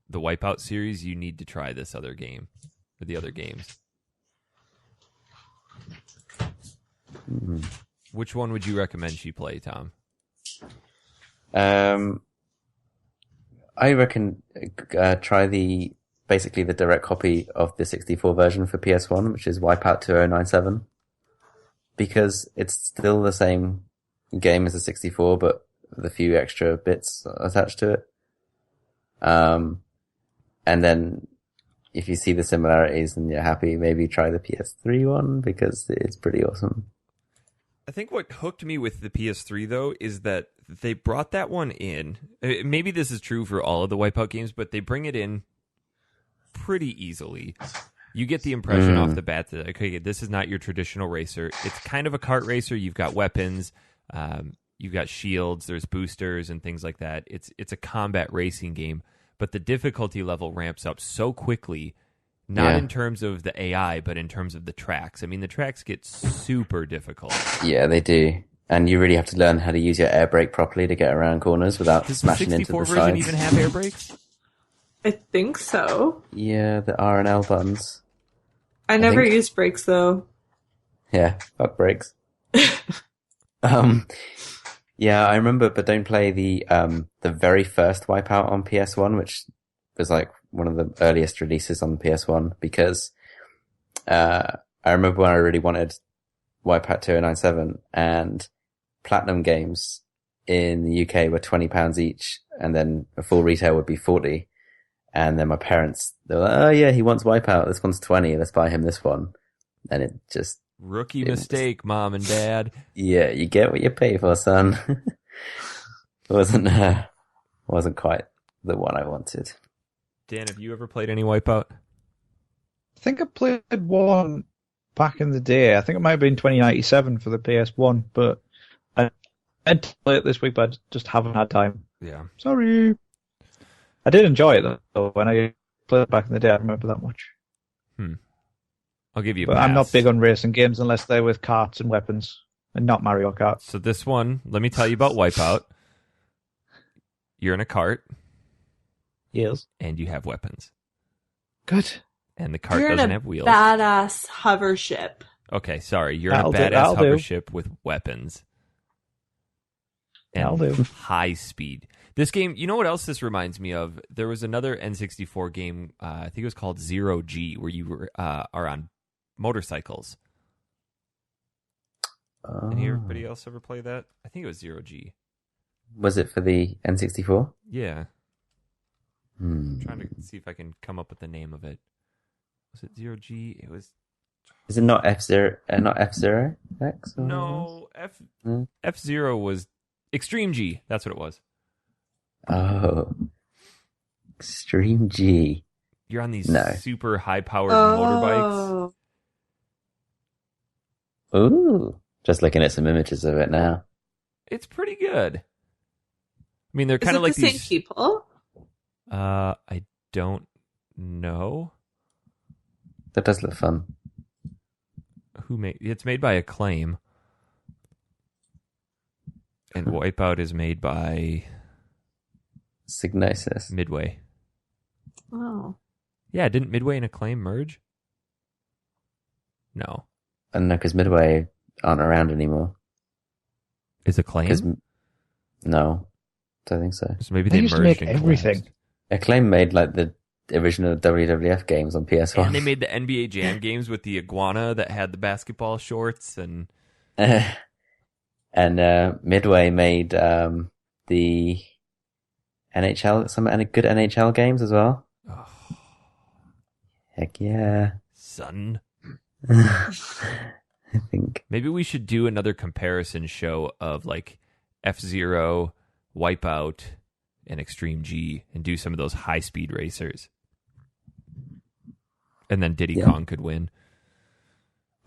the Wipeout series, you need to try this other game or the other games. Which one would you recommend she play, Tom? I reckon try basically the direct copy of the 64 version for PS1, which is Wipeout 2097, because it's still the same game as the 64, but with a few extra bits attached to it. And then if you see the similarities and you're happy, maybe try the PS3 one because it's pretty awesome. I think what hooked me with the PS3, though, is that they brought that one in. Maybe this is true for all of the Wipeout games, but they bring it in pretty easily. You get the impression off the bat that, okay, this is not your traditional racer. It's kind of a kart racer. You've got weapons, you've got shields, there's boosters and things like that. It's a combat racing game, but the difficulty level ramps up so quickly. Not in terms of the AI, but in terms of the tracks. I mean, the tracks get super difficult. Yeah, they do. And you really have to learn how to use your air brake properly to get around corners without Does the smashing into 64 the version sides. even have air brakes? I think so. Yeah, the R and L buttons. I never think- used brakes though. Yeah, fuck brakes. Yeah, I remember, but don't play the very first Wipeout on PS1, which was like one of the earliest releases on PS1, because I remember when I really wanted Wipeout 2097 and Platinum Games in the UK were £20 each, and then a full retail would be 40. And then my parents, they were like, "Oh yeah, he wants Wipeout. This one's 20. Let's buy him this one." And it just Rookie mistake, Mom and Dad. yeah, you get what you pay for, son. It wasn't quite the one I wanted. Dan, have you ever played any Wipeout? I think I played one back in the day. I think it might have been 2097 for the PS1, but I meant to play it this week, but I just haven't had time. Yeah. Sorry. I did enjoy it, though. When I played it back in the day, I remember that much. I'll give you a But pass. I'm not big on racing games unless they're with carts and weapons, and not Mario Kart. So this one, let me tell you about Wipeout. You're in a cart, Yes. and you have weapons. Good. And the cart You're in doesn't a have wheels. badass hover ship. Okay, sorry. You're That'll in do, a badass that'll hover do. ship with weapons. That'll And do. high speed. This game, you know what else this reminds me of? There was another N64 game, I think it was called Zero G, where you were, are on motorcycles. Anybody else ever play that? I think it was Zero G. Was it for the N64? Yeah. Hmm. I'm trying to see if I can come up with the name of it. Was it Zero G? It was... Is it not F-Zero? Not F-Zero X? Or No, Hmm? F-Zero was Extreme G. That's what it was. Oh, Extreme G. You're on these No. super high-powered motorbikes. Oh. Ooh, just looking at some images of it now. It's pretty good. I mean, they're Is kind it of like the these... same people? I don't know That does look fun. who made. It's made by Acclaim, and Wipeout is made by Signosis. Midway. Oh. Yeah, didn't Midway and Acclaim merge? No, I don't know, because Midway aren't around anymore. is Acclaim? 'Cause no, don't think so. So maybe They they used to merged make and everything. collapsed. Acclaim made like the original WWF games on PS1. And they made the NBA Jam games with the iguana that had the basketball shorts and and Midway made the NHL, some good NHL games as well. oh, Heck yeah. son. I think. Maybe we should do another comparison show of like F-Zero, Wipeout, and Extreme G, and do some of those high-speed racers. And then Diddy Yeah. Kong could win.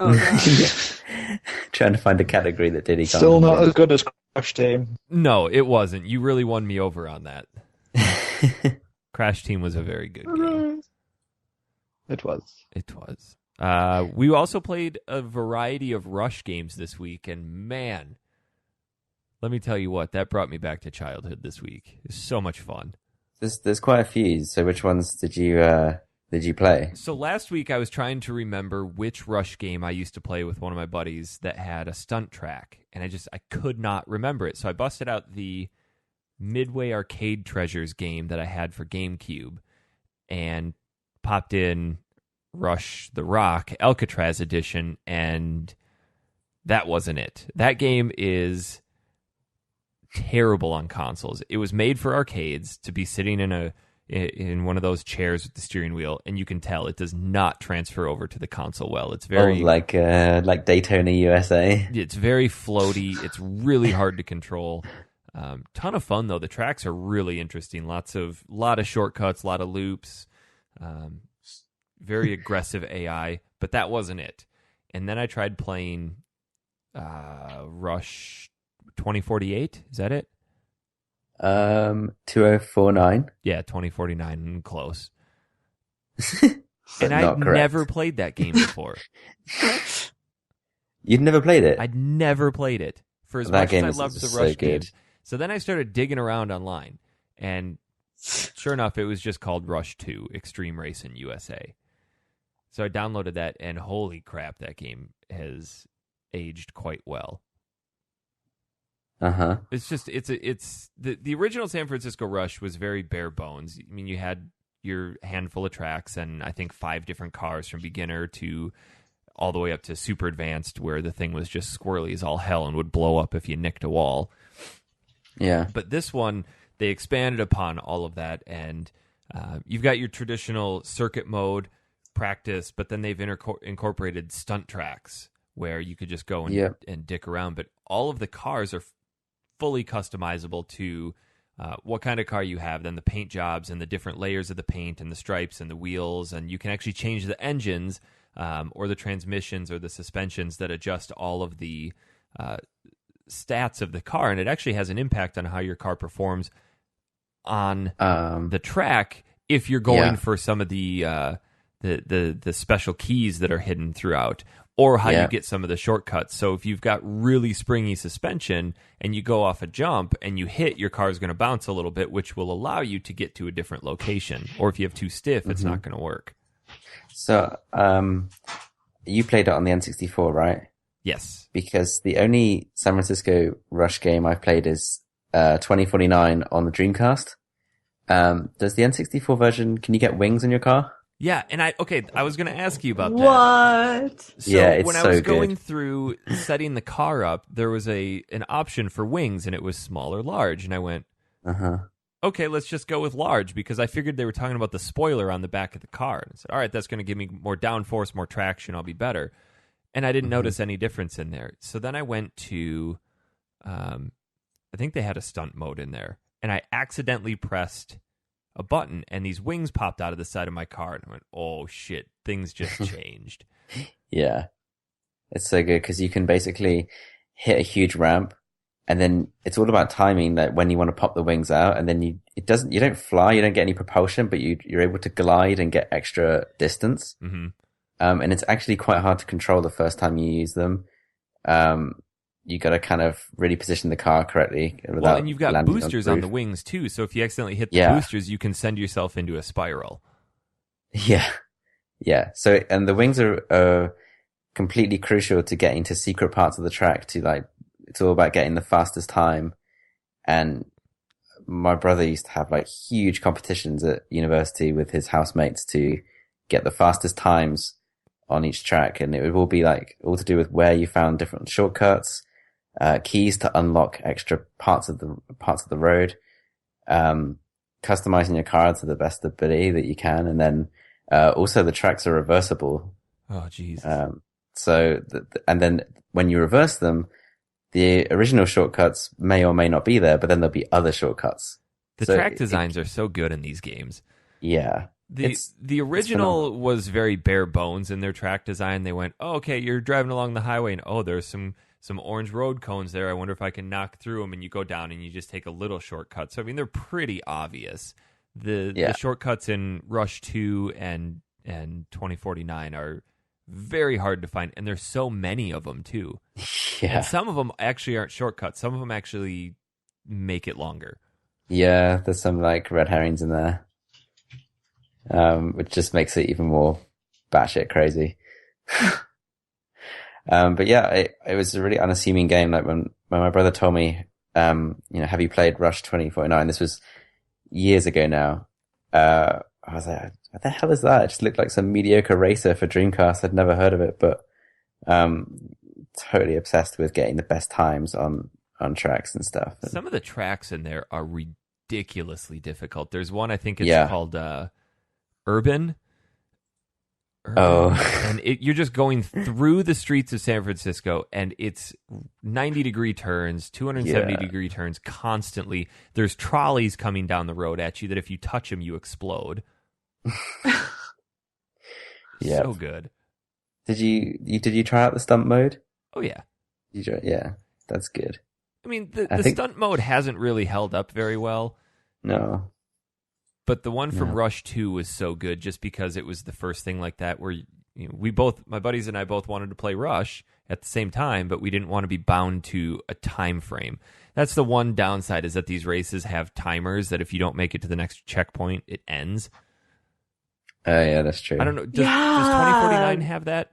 Oh, God. Trying to find a category that Diddy can't Still not win. as good as Crash Team. No, it wasn't. You really won me over on that. Crash Team was a very good game. It was. It was. We also played a variety of Rush games this week, and man, let me tell you what, that brought me back to childhood this week. It was so much fun. There's quite a few. So which ones did you play? So last week I was trying to remember which Rush game I used to play with one of my buddies that had a stunt track, and I could not remember it. So I busted out the Midway Arcade Treasures game that I had for GameCube and popped in Rush the Rock Alcatraz edition, and that wasn't it. That game is terrible on consoles. It was made for arcades to be sitting in one of those chairs with the steering wheel, and you can tell it does not transfer over to the console well. It's very like Daytona USA. it's very floaty. It's really hard to control. Ton of fun though. The tracks are really interesting. Lot of shortcuts, a lot of loops. Very aggressive AI, but that wasn't it. And then I tried playing Rush 2048. Is that it? 2049. Yeah, 2049. Close. But And not I'd correct. never played that game before. You'd never played it? I'd never played it. For as That much game as I is loved the so Rush good. games. So then I started digging around online, and sure enough, it was just called Rush 2 Extreme Racing USA. So I downloaded that, and holy crap, that game has aged quite well. Uh-huh. It's just it's the original San Francisco Rush was very bare bones. I mean, you had your handful of tracks and I think 5 different cars from beginner to all the way up to super advanced, where the thing was just squirrely as all hell and would blow up if you nicked a wall. Yeah. But this one, they expanded upon all of that, and you've got your traditional circuit mode practice, but then they've incorporated stunt tracks where you could just go and dick around. But all of the cars are fully customizable to what kind of car you have, then the paint jobs and the different layers of the paint and the stripes and the wheels, and you can actually change the engines or the transmissions or the suspensions that adjust all of the stats of the car, and it actually has an impact on how your car performs on the track if you're going for some of the special keys that are hidden throughout, or how you get some of the shortcuts. So if you've got really springy suspension and you go off a jump and you hit, your car is going to bounce a little bit, which will allow you to get to a different location. Or if you have too stiff, it's not going to work. So you played it on the N64, right? Yes. Because the only San Francisco Rush game I've played is 2049 on the Dreamcast. Does the N64 version, can you get wings in your car? Yeah, and I was going to ask you about that. What? So Yeah, it's when I so was good. going through setting the car up, there was an option for wings, and it was small or large, and I went, okay, let's just go with large, because I figured they were talking about the spoiler on the back of the car. And I said, all right, that's going to give me more downforce, more traction, I'll be better. And I didn't notice any difference in there. So then I went to, I think they had a stunt mode in there, and I accidentally pressed a button, and these wings popped out of the side of my car, and I went, oh shit, things just changed. Yeah. It's so good because you can basically hit a huge ramp, and then it's all about timing, that when you want to pop the wings out, and then you don't fly, you don't get any propulsion, but you're able to glide and get extra distance. Mm-hmm. And it's actually quite hard to control the first time you use them. You got to kind of really position the car correctly. Well, and you've got boosters on the wings too, so if you accidentally hit the boosters, you can send yourself into a spiral. Yeah. Yeah. So, and the wings are completely crucial to getting to secret parts of the track, it's all about getting the fastest time. And my brother used to have huge competitions at university with his housemates to get the fastest times on each track. And it would all be all to do with where you found different shortcuts, keys to unlock extra parts of the road, customizing your car to the best ability that you can. And then, also the tracks are reversible. Oh, geez. And then when you reverse them, the original shortcuts may or may not be there, but then there'll be other shortcuts. The track designs are so good in these games. Yeah. The original was very bare bones in their track design. They went, oh, okay, you're driving along the highway, and there's some orange road cones there. I wonder if I can knock through them, and you go down and you just take a little shortcut. So, I mean, they're pretty obvious. The shortcuts in Rush 2 and 2049 are very hard to find, and there's so many of them, too. Yeah. And some of them actually aren't shortcuts. Some of them actually make it longer. Yeah, there's some red herrings in there, which just makes it even more batshit crazy. But yeah, it was a really unassuming game. When my brother told me, have you played Rush 2049? This was years ago now. I was like, what the hell is that? It just looked like some mediocre racer for Dreamcast. I'd never heard of it, but totally obsessed with getting the best times on tracks and stuff. Some of the tracks in there are ridiculously difficult. There's one, I think it's called Urban. Oh. And you're just going through the streets of San Francisco, and it's 90-degree turns, 270-degree turns constantly. There's trolleys coming down the road at you that if you touch them, you explode. Yeah. So good. Did you try out the stunt mode? Oh, yeah. Yeah, that's good. I mean, the stunt mode hasn't really held up very well. No. But the one from Rush 2 was so good just because it was the first thing like that where my buddies and I both wanted to play Rush at the same time, but we didn't want to be bound to a time frame. That's the one downside, is that these races have timers that if you don't make it to the next checkpoint, it ends. Yeah, that's true. I don't know. Does 2049 have that?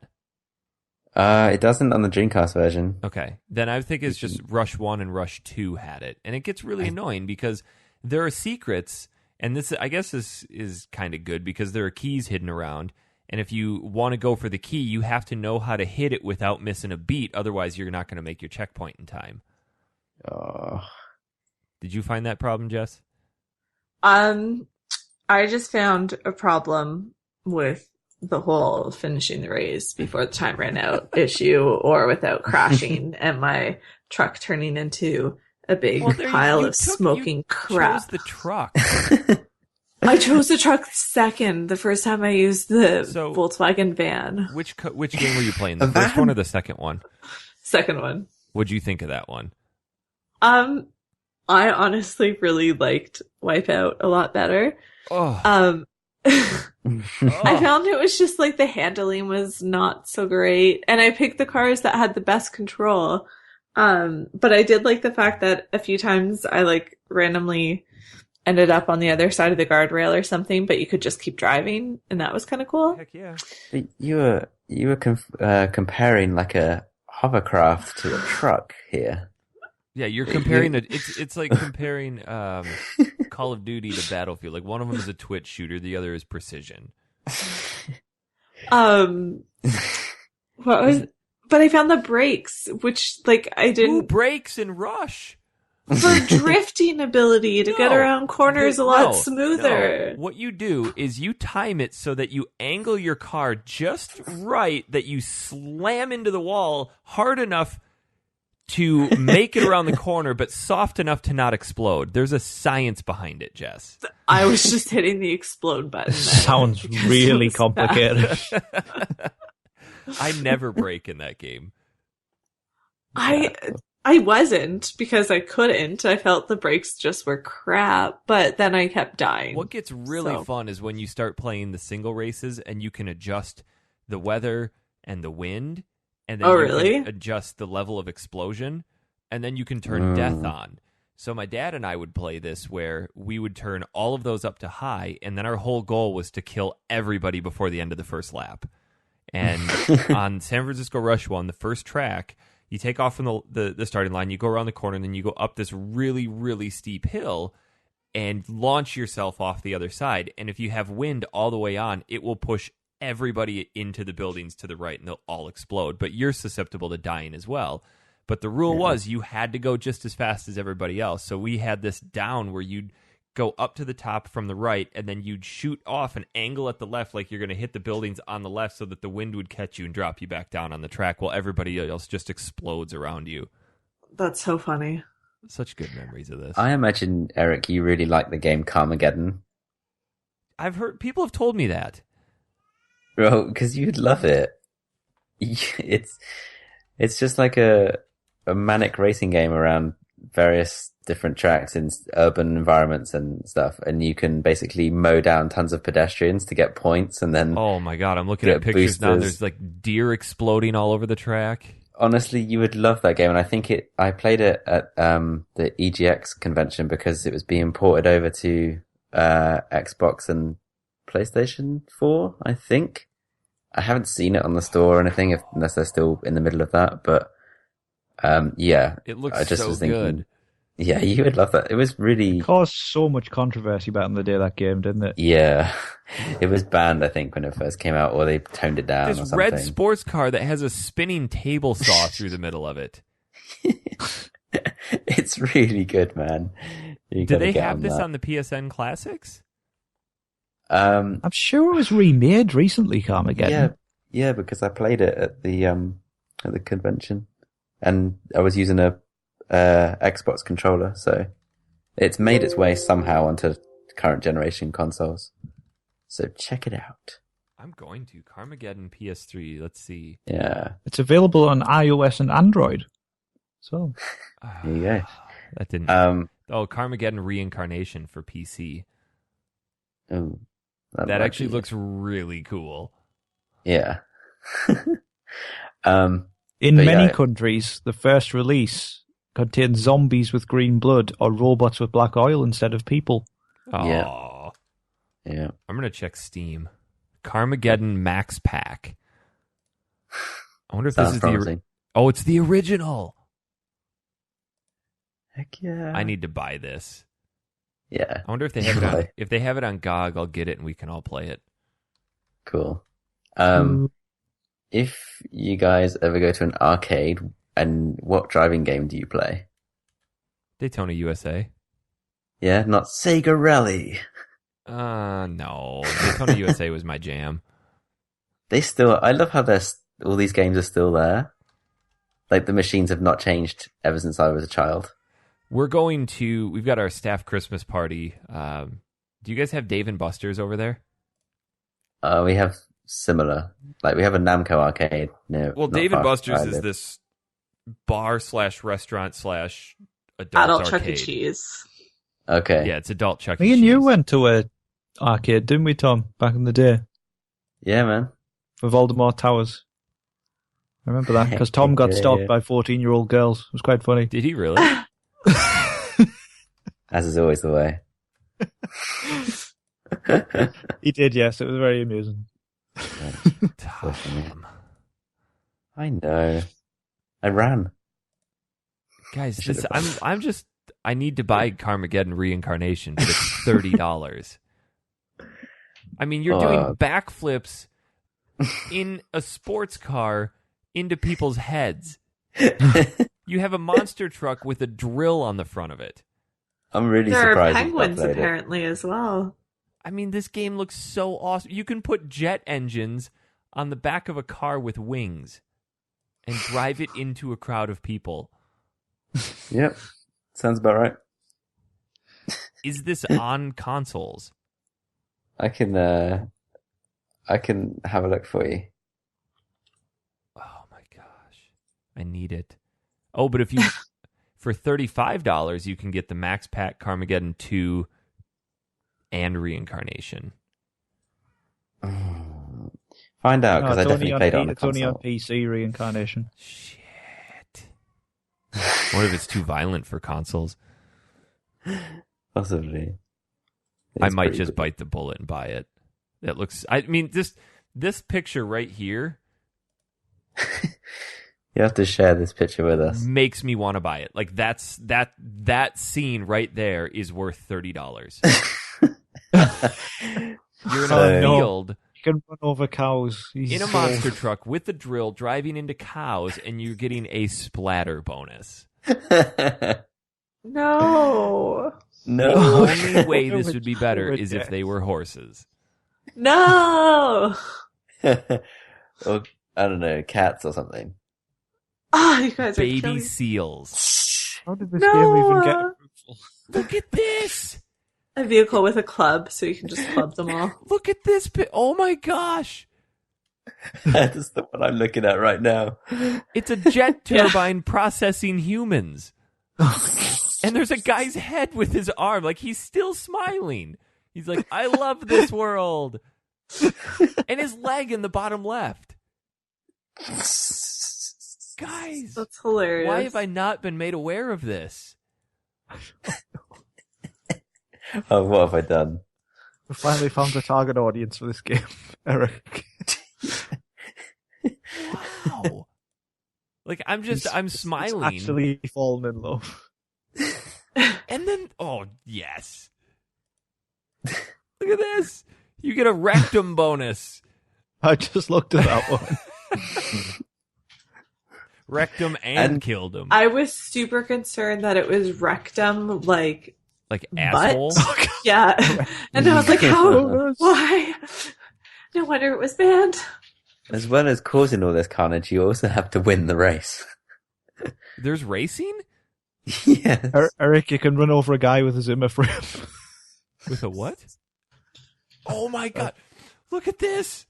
It doesn't on the Dreamcast version. Okay. Then I think it's just Rush 1 and Rush 2 had it. And it gets really annoying because there are secrets. And this, I guess, is kind of good because there are keys hidden around. And if you want to go for the key, you have to know how to hit it without missing a beat. Otherwise, you're not going to make your checkpoint in time. Oh. Did you find that problem, Jess? I just found a problem with the whole finishing the race before the time ran out issue, or without crashing and my truck turning into a big pile of smoking crap. Chose the truck. I chose the truck second the first time I used the Volkswagen van. Which game were you playing? The first one or the second one? Second one. What'd you think of that one? I honestly really liked Wipeout a lot better. Oh. I found it was just like the handling was not so great, and I picked the cars that had the best control. But I did like the fact that a few times I like randomly ended up on the other side of the guardrail or something, but you could just keep driving, and that was kind of cool. Heck yeah! You were comparing like a hovercraft to a truck here. Yeah, you're comparing it's like comparing Call of Duty to Battlefield. Like one of them is a twitch shooter, the other is precision. But I found the brakes, which like I didn't. Who brakes in Rush? For drifting ability to get around corners a lot smoother. No. What you do is you time it so that you angle your car just right, that you slam into the wall hard enough to make it around the corner, but soft enough to not explode. There's a science behind it, Jess. I was just hitting the explode button. Sounds really complicated. I never brake in that game. I wasn't, because I couldn't. I felt the brakes just were crap, but then I kept dying. What gets really fun is when you start playing the single races and you can adjust the weather and the wind, and then can adjust the level of explosion, and then you can turn death on. So my dad and I would play this where we would turn all of those up to high, and then our whole goal was to kill everybody before the end of the first lap. And on San Francisco Rush 1, the first track, you take off from the starting line, you go around the corner, and then you go up this really, really steep hill and launch yourself off the other side. And if you have wind all the way on, it will push everybody into the buildings to the right, and they'll all explode. But you're susceptible to dying as well. But the rule was you had to go just as fast as everybody else. So we had this down where you'd go up to the top from the right, and then you'd shoot off an angle at the left like you're going to hit the buildings on the left so that the wind would catch you and drop you back down on the track while everybody else just explodes around you. That's so funny. Such good memories of this. I imagine, Eric, you really like the game Carmageddon. I've heard people have told me that. Well, because you'd love it. It's just like a manic racing game around various different tracks in urban environments and stuff, and you can basically mow down tons of pedestrians to get points, and then oh my god, I'm looking at pictures now. There's like deer exploding all over the track. Honestly, you would love that game, and I think I played it at the EGX convention because it was being ported over to Xbox and PlayStation 4, I think. I haven't seen it on the store or anything, unless they're still in the middle of that, but yeah. It looks I just so was thinking, good. Yeah, you would love that. It was really... It caused so much controversy back in the day, that game, didn't it? Yeah. It was banned, I think, when it first came out, or they toned it down or something. This red sports car that has a spinning table saw through the middle of it. It's really good, man. Do they have this on the PSN Classics? I'm sure it was remade recently, Carmageddon. Yeah, because I played it at the convention, and I was using a Xbox controller, so it's made its way somehow onto current generation consoles. So check it out. I'm going to Carmageddon PS3. Let's see. Yeah, it's available on iOS and Android. So there you go. That didn't. Carmageddon Reincarnation for PC. Oh, that actually looks really cool. Yeah. In many countries, the first release contains zombies with green blood or robots with black oil instead of people. Oh. Yeah. I'm going to check Steam. Carmageddon Max Pack. I wonder if this is promising. Oh, it's the original. Heck yeah. I need to buy this. Yeah. I wonder if they have it on, if they have it on GOG, I'll get it and we can all play it. Cool. If you guys ever go to an arcade, and what driving game do you play? Daytona USA. Yeah, not Sega Rally. No. Daytona USA was my jam. I love how all these games are still there. Like the machines have not changed ever since I was a child. We've got our staff Christmas party. Do you guys have Dave & Buster's over there? We have similar. Like we have a Namco arcade. No. Well, Dave & Buster's is this bar/restaurant/ adult Chuck E. arcade. Cheese. Okay. Yeah, it's adult Chuck E. Me Cheese. and you went to a arcade, didn't we, Tom, back in the day? Yeah, man. For Voldemort Towers. I remember that, because Tom got stalked by 14-year-old girls. It was quite funny. Did he really? As is always the way. He did, yes. It was very amusing. Tom. I know. I ran. Guys, I need to buy Carmageddon Reincarnation, but it's $30. I mean, you're doing backflips in a sports car into people's heads. You have a monster truck with a drill on the front of it. I'm really there surprised. There are penguins apparently as well. I mean, this game looks so awesome. You can put jet engines on the back of a car with wings and drive it into a crowd of people. Yep. Sounds about right. Is this on consoles? I can have a look for you. Oh my gosh. I need it. Oh, but if you for $35 you can get the Max Pack Carmageddon 2 and Reincarnation. Find out, because I definitely played it on a console. It's only on PC, Reincarnation. Shit. What if it's too violent for consoles? Possibly. I might just bite the bullet and buy it. That looks. I mean, this picture right here. You have to share this picture with us. Makes me want to buy it. Like that scene right there is worth $30. You're in a field. You can run over cows. In a monster truck with a drill, driving into cows, and you're getting a splatter bonus. No. No. The only way this would be better is if they were horses. No. Or, I don't know, cats or something. Oh, you guys are Baby killing... seals. How did this game even get approval? Look at this. A vehicle with a club, so you can just club them all. Look at this. Oh my gosh. That is the one I'm looking at right now. It's a jet turbine processing humans. And there's a guy's head with his arm. Like, he's still smiling. He's like, I love this world. And his leg in the bottom left. Guys. That's hilarious. Why have I not been made aware of this? Oh, what have I done? We finally found a target audience for this game, Eric. Wow. Like, I'm smiling. He's actually fallen in love. And then, oh, yes. Look at this. You get a rectum bonus. I just looked at that one. Rectum and killed him. I was super concerned that it was rectum, like asshole? Yeah. And I was like, how? Why? No wonder it was banned. As well as causing all this carnage, you also have to win the race. There's racing? Yes. Eric, you can run over a guy with a Zimmer frame. With a what? Oh my god. Look at this.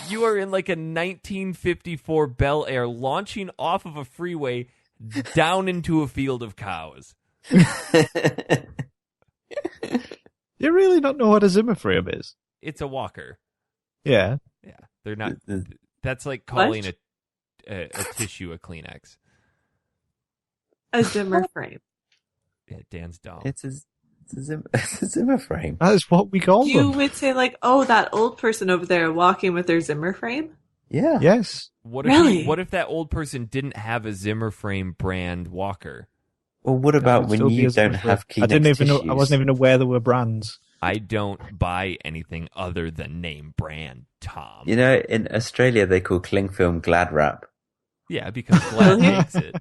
You are in like a 1954 Bel Air launching off of a freeway down into a field of cows. You really don't know what a Zimmer frame is? It's a walker. Yeah. Yeah. They're not. That's like calling a tissue a Kleenex. A Zimmer frame. Yeah, Dan's dumb. It's a Zimmer frame. That is what we call You them. would say like, oh, that old person over there walking with their Zimmer frame? Yeah. Yes. What Really? What if that old person didn't have a Zimmer frame brand walker? Well, what about when you don't have Kleenex I didn't even tissues? know. I wasn't even aware there were brands. I don't buy anything other than name brand, Tom. You know, in Australia they call cling film Glad Wrap. Yeah, because Glad makes it.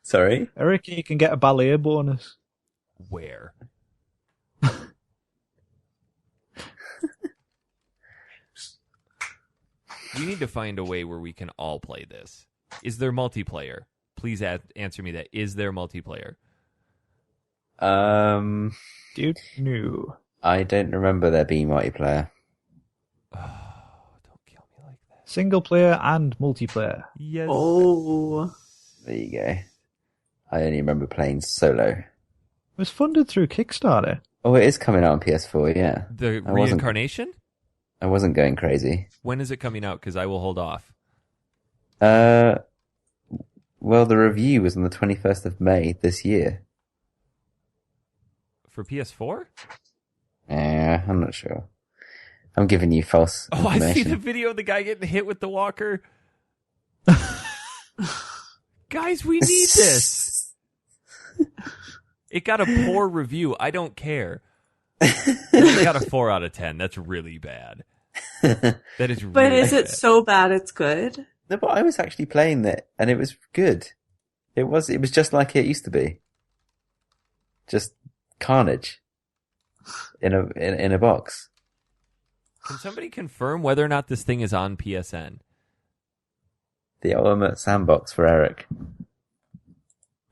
Sorry? Eric, you can get a ballet bonus. Where? We need to find a way where we can all play this. Is there multiplayer? Please answer me that. Is there multiplayer? Dude, no. I don't remember there being multiplayer. Oh, don't kill me like that. Single player and multiplayer. Yes. Oh. There you go. I only remember playing solo. It was funded through Kickstarter. Oh, it is coming out on PS4, yeah. The I wasn't- reincarnation? I wasn't going crazy. When is it coming out? Because I will hold off. Well, the review was on the 21st of May this year. For PS4? I'm not sure. I'm giving you false Oh, I see information. the video of the guy getting hit with the walker. Guys, we need this. It got a poor review. I don't care. It got a 4 out of 10. That's really bad. That is really But is it bad. so bad it's good? No, but I was actually playing it, and it was good. It was just like it used to be. Just carnage in a box. Can somebody confirm whether or not this thing is on PSN? The ultimate sandbox for Eric.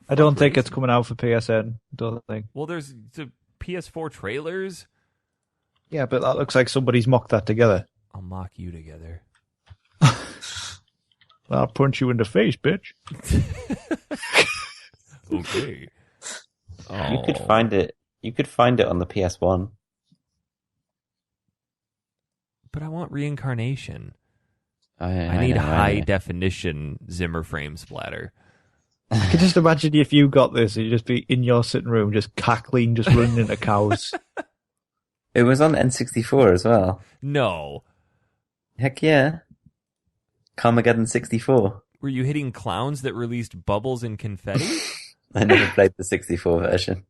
I don't think it's coming out for PSN. Don't think. Well, there's the PS4 trailers. Yeah, but that looks like somebody's mocked that together. I'll mock you together. I'll punch you in the face, bitch. Okay. You could find it. You could find it on the PS1. But I want reincarnation. I I need know, high I know. definition Zimmer frame splatter. I can just imagine if you got this, you'd just be in your sitting room, just cackling, just running into cows. It was on N64 as well. No. Heck yeah. Carmageddon 64. Were you hitting clowns that released bubbles and confetti? I never played the 64 version.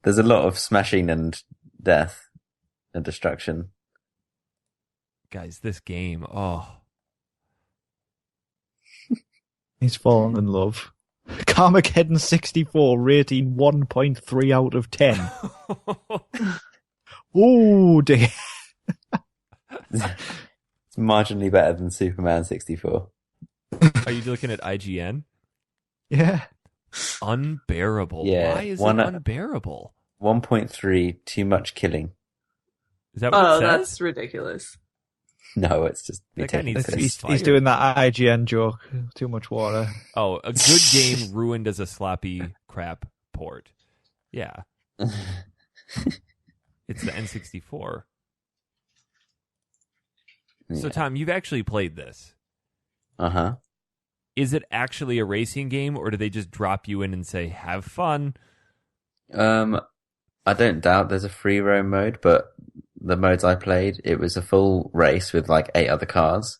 There's a lot of smashing and death and destruction. Guys, this game, oh. He's fallen in love. Carmageddon 64 rating 1.3 out of 10. Oh dear. It's marginally better than Superman 64. Are you looking at IGN? Yeah. Unbearable. Yeah, Why is one- it unbearable? 1.3, too much killing. Is that what Oh, it says? that's ridiculous. No, it's just me That guy taking needs to the be piss. He's doing that IGN joke. Too much water. Oh, a good game ruined as a sloppy crap port. Yeah. It's the N64. So, Tom, you've actually played this. Uh-huh. Is it actually a racing game, or do they just drop you in and say, have fun? I don't doubt there's a free roam mode, but the modes I played, it was a full race with like 8 other cars,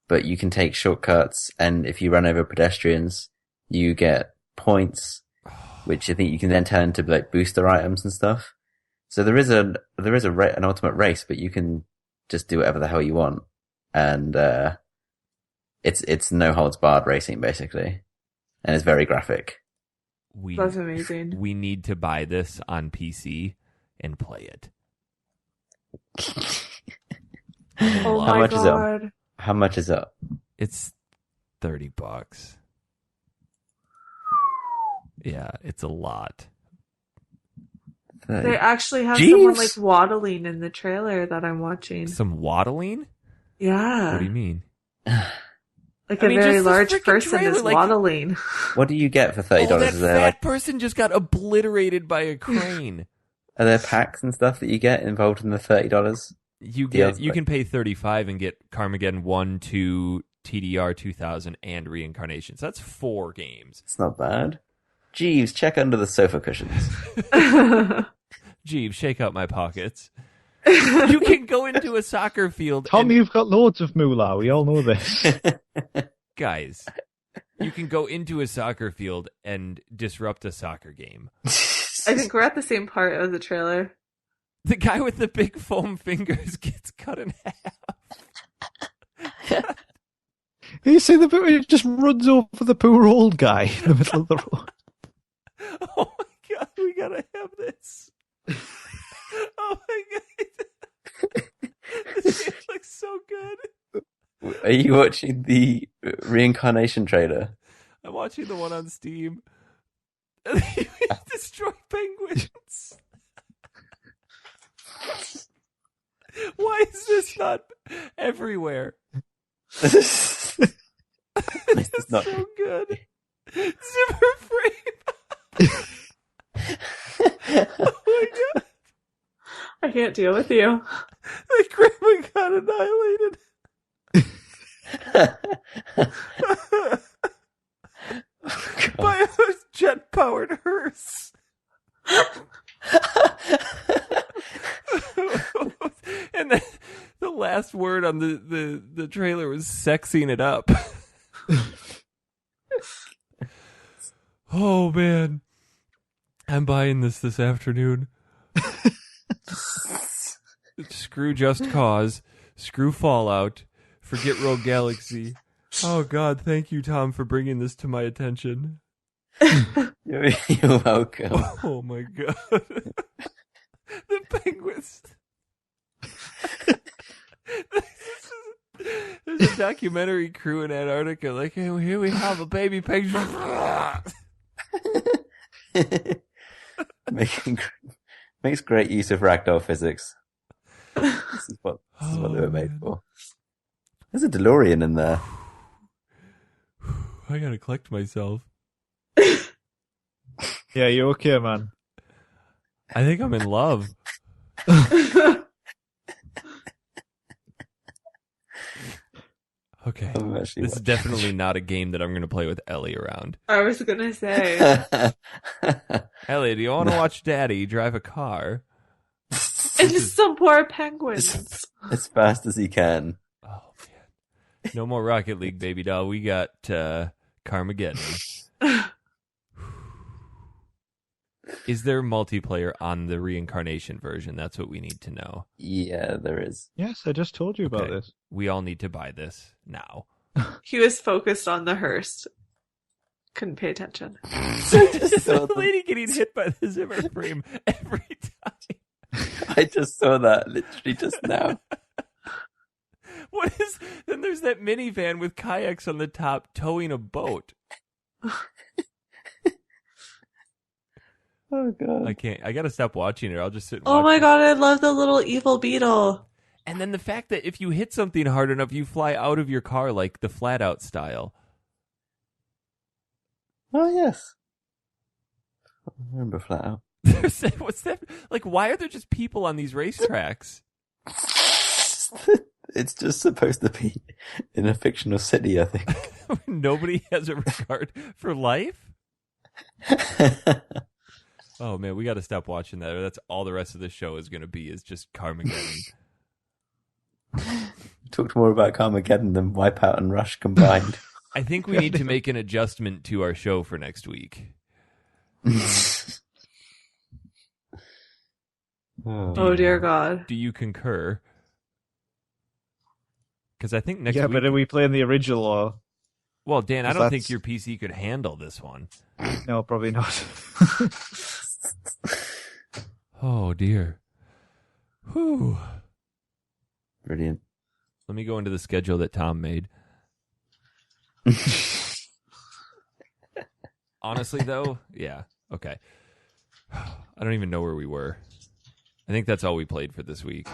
but you can take shortcuts, and if you run over pedestrians, you get points, which I think you can then turn into like booster items and stuff. So there is an ultimate race, but you can just do whatever the hell you want, and it's no holds barred racing basically, and it's very graphic. That's amazing. We need to buy this on PC and play it. Oh How my much is it? god. How much is it? It's $30. Yeah, it's a lot. They actually have Jeez. someone like waddling in the trailer that I'm watching. Some waddling? Yeah. What do you mean? Like I a mean, very just this large freaking person trailer, is like- waddling. What do you get for $30? Oh, that Is there fat like person just got obliterated by a crane. are there packs and stuff that you get involved in the $30? You Deals, you like- can pay $35 and get Carmageddon 1, 2, TDR 2000, and Reincarnation. So that's 4 games. It's not bad. Jeeves, check under the sofa cushions. Jeeves, shake out my pockets. You can go into a soccer field. Tom, and, you've got loads of moolah. We all know this. guys, you can go into a soccer field and disrupt a soccer game. I think we're at the same part of the trailer. The guy with the big foam fingers gets cut in half. You see the bit where he just runs over the poor old guy in the middle of the road. Oh my god, we gotta have this. Oh my god. This game looks so good. Are you watching the reincarnation trailer? I'm watching the one on Steam. You destroy penguins. Why is this not everywhere? This This is not- so good. Zipper frame. Oh my god. I can't deal with you. The grandma got annihilated. By a jet-powered hearse. And the last word on the trailer was sexing it up. Oh man, I'm buying this afternoon. Screw Just Cause, screw Fallout, forget Rogue Galaxy. Oh god, thank you, Tom, for bringing this to my attention. You're welcome. Oh my god. The penguins. There's a documentary crew in Antarctica like, hey, here we have a baby penguin. Makes great use of ragdoll physics. This is what they were made for. There's a DeLorean in there. I gotta collect myself. Yeah, you okay, man? I think I'm in love. Okay. I'm actually This is definitely not a game that I'm going to play with Ellie around. I was gonna say. Ellie, do you want to watch Daddy drive a car? And just some poor penguins. as fast as he can. Oh, man. No more Rocket League, baby doll. We got Carmageddon. Is there multiplayer on the reincarnation version? That's what we need to know. Yeah, there is. Yes, I just told you about Okay. this. We all need to buy this now. He was focused on the hearse. Couldn't pay attention. The lady getting hit by the zipper frame every time. I just saw that literally just now. What is? Then there's that minivan with kayaks on the top towing a boat. Oh god. I can't. I gotta stop watching it. I'll just sit and Oh watch my it. god, I love the little evil beetle. And then the fact that if you hit something hard enough, you fly out of your car like the flat out style. Oh yes. I remember flat out. What's that? Like, why are there just people on these racetracks? It's just supposed to be in a fictional city, I think. Nobody has a regard for life? Oh man, we got to stop watching that. Or that's all the rest of the show is going to be, is just Carmageddon. Talked more about Carmageddon than Wipeout and Rush combined. I think we need to make an adjustment to our show for next week. Oh dear god. Do you concur? Because I think next Yeah, week... but are we playing the original or... Well, Dan, I 'Cause don't think that's- your PC could handle this one. No, probably not. Oh, dear. Whew. Brilliant. Let me go into the schedule that Tom made. Honestly, though, yeah. Okay. I don't even know where we were. I think that's all we played for this week.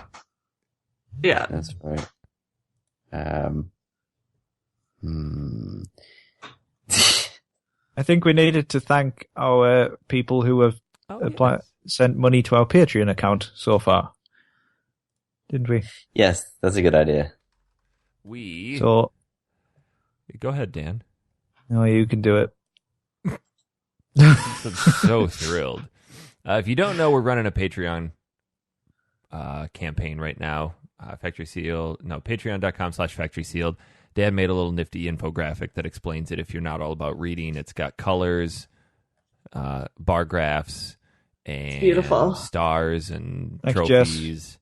Yeah. That's right. I think we needed to thank our people who have sent money to our Patreon account so far. Didn't we? Yes, that's a good idea. We... So, Go ahead, Dan. no, you can do it. I'm so thrilled. If you don't know, we're running a Patreon campaign right now. Patreon.com/Factory Sealed. Dad made a little nifty infographic that explains it if you're not all about reading. It's got colors, bar graphs, and Beautiful. stars and Thanks, trophies.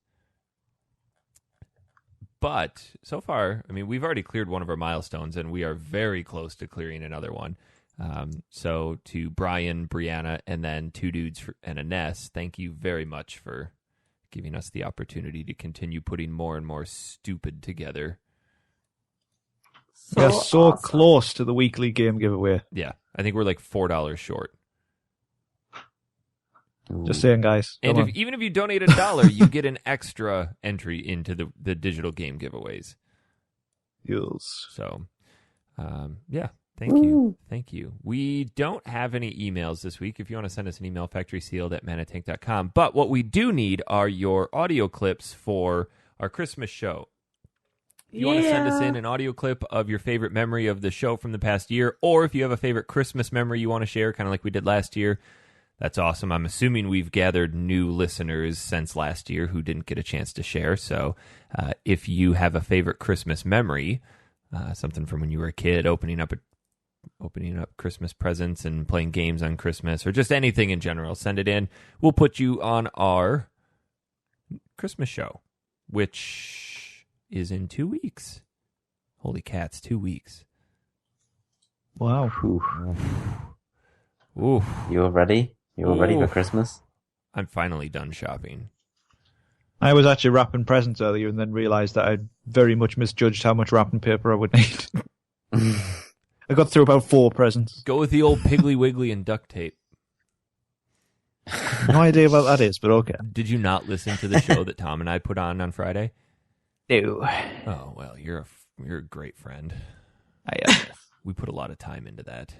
But so far, I mean, we've already cleared one of our milestones, and we are very close to clearing another one. So to Brian, Brianna, and then two dudes and a Ness, thank you very much for giving us the opportunity to continue putting more and more stupid together. We're so awesome. close to the weekly game giveaway. Yeah, I think we're like $4 short. Just saying, guys. And even if you donate $1, you get an extra entry into the digital game giveaways. Yes. So, yeah. Thank you. We don't have any emails this week. If you want to send us an email, factorysealed@manatank.com. But what we do need are your audio clips for our Christmas show. If you want to send us in an audio clip of your favorite memory of the show from the past year, or if you have a favorite Christmas memory you want to share, kind of like we did last year, that's awesome. I'm assuming we've gathered new listeners since last year who didn't get a chance to share. So if you have a favorite Christmas memory, something from when you were a kid, opening up Christmas presents and playing games on Christmas, or just anything in general, send it in. We'll put you on our Christmas show, which is in 2 weeks. Holy cats, 2 weeks. Wow. Ooh. You all ready? You all ready for Christmas? I'm finally done shopping. I was actually wrapping presents earlier and then realised that I'd very much misjudged how much wrapping paper I would need. I got through about 4 presents. Go with the old Piggly Wiggly and duct tape. No idea what that is, but okay. Did you not listen to the show that Tom and I put on Friday? No. Oh, well, you're a great friend. We put a lot of time into that.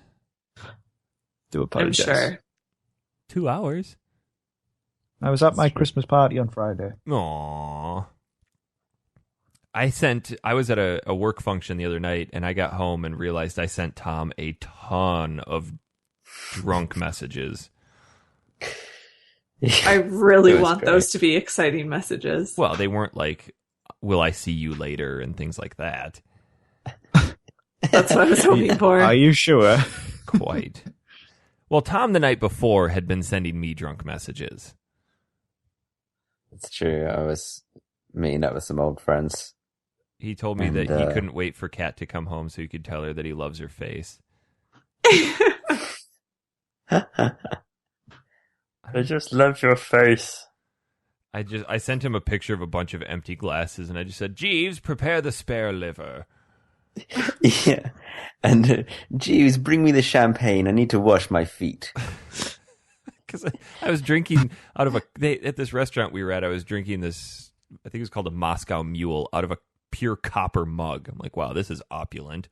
Do I'm apologize. sure. 2 hours? I was at my Christmas party on Friday. Aww. I was at a work function the other night, and I got home and realized I sent Tom a ton of drunk messages. I really want great. those to be exciting messages. Well, they weren't like, will I see you later and things like that. That's what I was hoping for. Are you sure? Quite. Well, Tom the night before had been sending me drunk messages. It's true. I was meeting up with some old friends. He told me that he couldn't wait for Kat to come home so he could tell her that he loves her face. I just love your face. I sent him a picture of a bunch of empty glasses, and I just said, Jeeves, prepare the spare liver. Yeah. And, Jeeves, bring me the champagne. I need to wash my feet. Because I was drinking out of at this restaurant we were at, I was drinking this, I think it was called a Moscow Mule, out of a pure copper mug. I'm like, wow, this is opulent.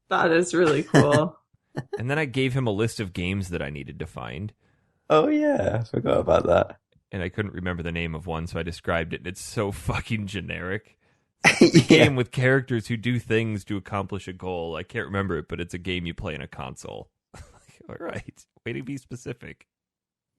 That is really cool. And then I gave him a list of games that I needed to find. Oh, yeah. I forgot about that. And I couldn't remember the name of one, so I described it, and it's so fucking generic. Yeah. Game with characters who do things to accomplish a goal. I can't remember it, but it's a game you play in a console. All right. Way to be specific.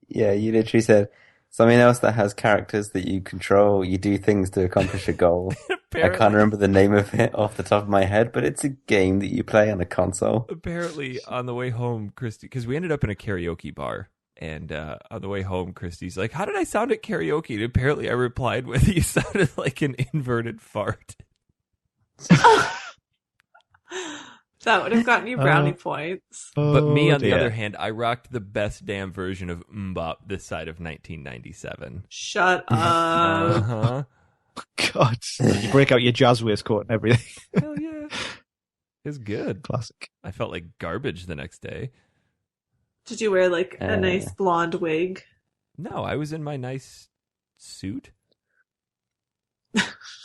Yeah, you literally said something else that has characters that you control. You do things to accomplish a goal. I can't remember the name of it off the top of my head, but it's a game that you play on a console. Apparently, on the way home, Christy, because we ended up in a karaoke bar, and on the way home, Christy's like, how did I sound at karaoke? And apparently I replied with, you sounded like an inverted fart. That would have gotten you brownie points. But me, on the other hand, I rocked the best damn version of Mbop this side of 1997. Shut up. Uh-huh. God. You break out your jazz waistcoat and everything. Hell yeah. It was good. Classic. I felt like garbage the next day. Did you wear like a nice blonde wig? No, I was in my nice suit.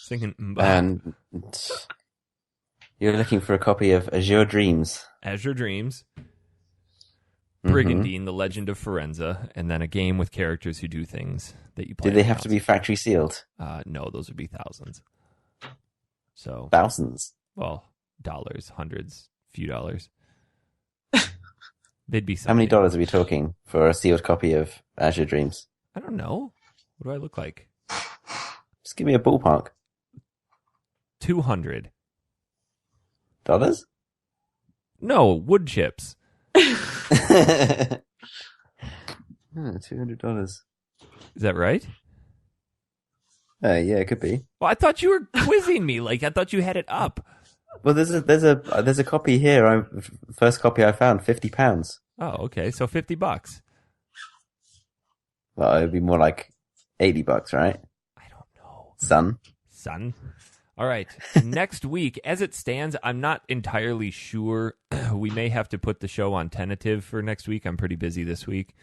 Singing Mbop. And you're looking for a copy of Azure Dreams. Azure Dreams, Mm-hmm. Brigandine, The Legend of Forenza, and then a game with characters who do things that you play. Do they have to be factory sealed? No, those would be thousands. So, Thousands. well, dollars, hundreds, few dollars. They'd be How many something. dollars are we talking for a sealed copy of Azure Dreams? I don't know. What do I look like? Just give me a ballpark. 200. Dollars? No, wood chips. $200. Is that right? Yeah, it could be. Well, I thought you were quizzing me. Like, I thought you had it up. Well, there's a copy here. First copy I found, £50. Oh, okay. So $50. Well, it'd be more like $80, right? I don't know. Son. All right. Next week, as it stands, I'm not entirely sure. We may have to put the show on tentative for next week. I'm pretty busy this week.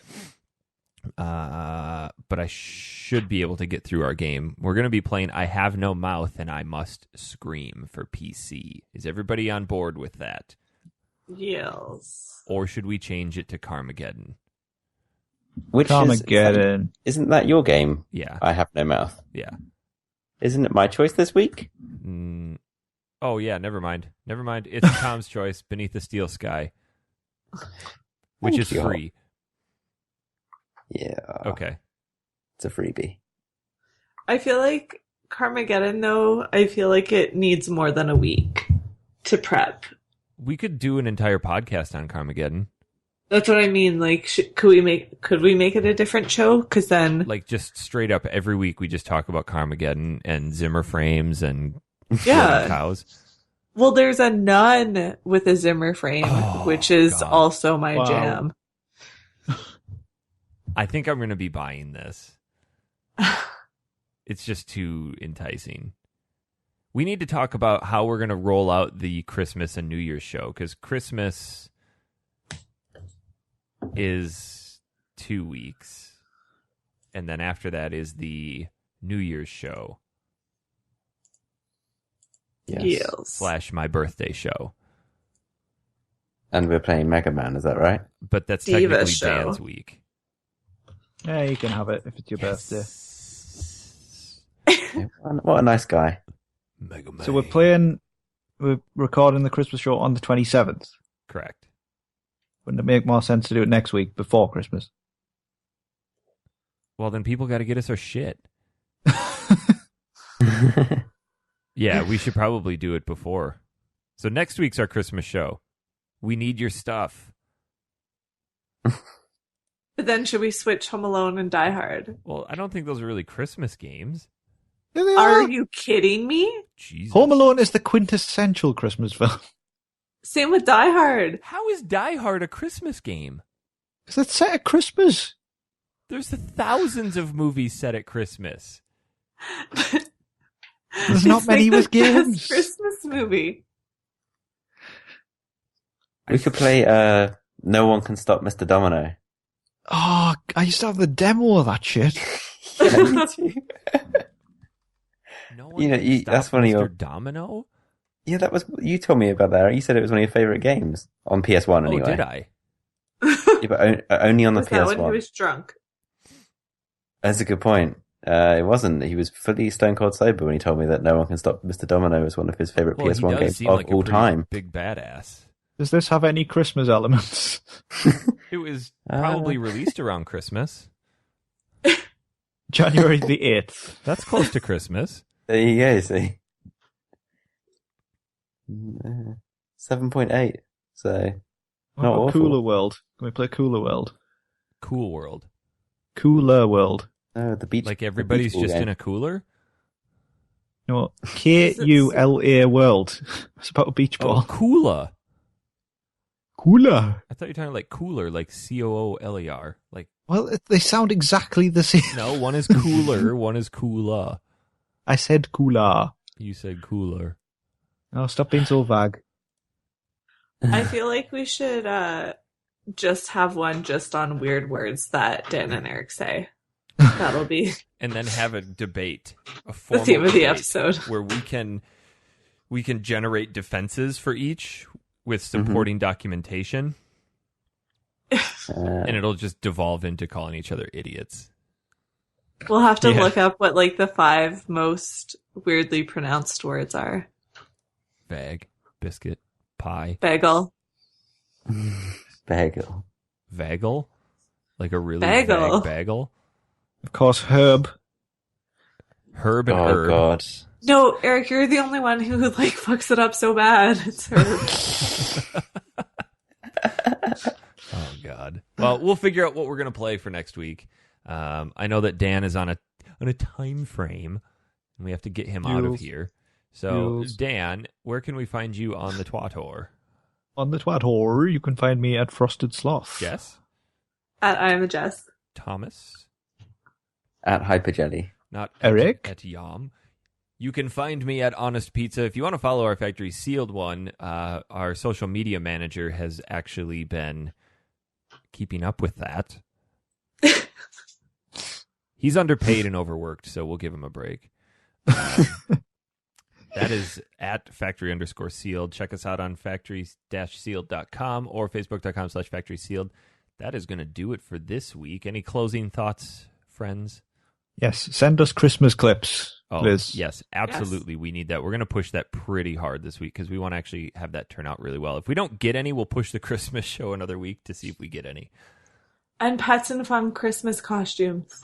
But I should be able to get through our game. We're going to be playing I Have No Mouth and I Must Scream for PC. Is everybody on board with that? Yes. Or should we change it to Carmageddon? Which Carmageddon. Isn't that your game? Yeah. I Have No Mouth. Yeah. Isn't it my choice this week? Oh, yeah, never mind. It's Tom's choice, Beneath the Steel Sky, which is free. Yeah. Okay. It's a freebie. I feel like Carmageddon, though, I feel like it needs more than a week to prep. We could do an entire podcast on Carmageddon. That's what I mean. Like, could we make it a different show? Because then, Like, just straight up every week we just talk about Carmageddon and Zimmer frames and yeah. cows. Well, there's a nun with a Zimmer frame, which is God. also my Wow. jam. I think I'm going to be buying this. It's just too enticing. We need to talk about how we're going to roll out the Christmas and New Year's show, because Christmas is 2 weeks, and then after that is the New Year's show Yes. / my birthday show. And we're playing Mega Man, is that right? But that's Diva technically show. Dan's week. Yeah, you can have it if it's your birthday. Yeah, what a nice guy. Mega Man. So we're recording the Christmas show on the 27th. Correct. Wouldn't it make more sense to do it next week before Christmas? Well, then people got to get us our shit. Yeah, we should probably do it before. So next week's our Christmas show. We need your stuff. But then should we switch Home Alone and Die Hard? Well, I don't think those are really Christmas games. Yeah, they Are you kidding me? Jesus. Home Alone is the quintessential Christmas film. Same with Die Hard. How is Die Hard a Christmas game? Because it's set at Christmas. There's thousands of movies set at Christmas. There's not It's many like with the best games. Christmas movie. We could play No One Can Stop Mr. Domino. Oh, I used to have the demo of that shit. Yeah, me too. No one You know, can stop that's one of Mr. your- Domino? Yeah, that was you told me about that. You said it was one of your favorite games on PS1 anyway. Oh, did I? Yeah, but only on the Was that when he PS1. was drunk? That's a good point. It wasn't. He was fully stone cold sober when he told me that No One Can Stop Mr. Domino was one of his favorite Well, he PS1 does games seem of like a all pretty time. big badass. Does this have any Christmas elements? It was probably released around Christmas. January the 8th. That's close to Christmas. There you go. See, 7.8. So What Not about awful. Cooler World? Can we play Cooler World? Cool world. Cooler World. the beach. Like the everybody's beach ball just game. in a cooler? No, Kula World. It's about a beach Oh, ball. Kula. Cooler. I thought you were talking like cooler, like Cooler. Like, Well, they sound exactly the same. no, one is cooler, one is cooler. I said cooler. You said cooler. Oh, stop being so vague. I feel like we should just have one just on weird words that Dan and Eric say. That'll be And then have a debate, a the formal theme of the debate episode. where we can generate defenses for each with supporting documentation, and it'll just devolve into calling each other idiots. We'll have to Yeah. look up what like the 5 most weirdly pronounced words are. Vag, biscuit, pie, Bagel. bagel. vagel, like a really Bagel. vague bagel. Of course, Herb. Herb and Oh herb. God. No, Eric, you're the only one who like fucks it up so bad. It's her. Oh God. Well, we'll figure out what we're gonna play for next week. I know that Dan is on a time frame, and we have to get him out of Yes. here. So, Yes. Dan, where can we find you on the Twator? On the Twator, you can find me at Frosted Sloth. Jess? I am a Jess. Thomas? At Hyperjelly. Not Eric? At Yom. You can find me at Honest Pizza. If you want to follow our Factory Sealed one, our social media manager has actually been keeping up with that. He's underpaid and overworked, so we'll give him a break. That is at factory_sealed. Check us out on factory-sealed.com or facebook.com/factory-sealed. That is going to do it for this week. Any closing thoughts, friends? Yes, send us Christmas clips, Oh, please. yes, absolutely. Yes. We need that. We're going to push that pretty hard this week because we want to actually have that turn out really well. If we don't get any, we'll push the Christmas show another week to see if we get any. And pets and fun Christmas costumes.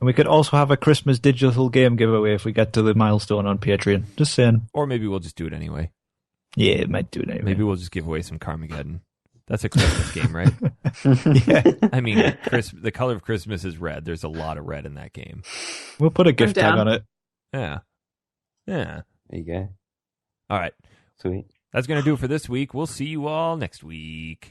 And we could also have a Christmas digital game giveaway if we get to the milestone on Patreon. Just saying. Or maybe we'll just do it anyway. Yeah, it might do it anyway. Maybe we'll just give away some Carmageddon. That's a Christmas game, right? Yeah. I mean, the color of Christmas is red. There's a lot of red in that game. We'll put a gift tag down. on it. Yeah. Yeah. There you go. All right. Sweet. That's going to do it for this week. We'll see you all next week.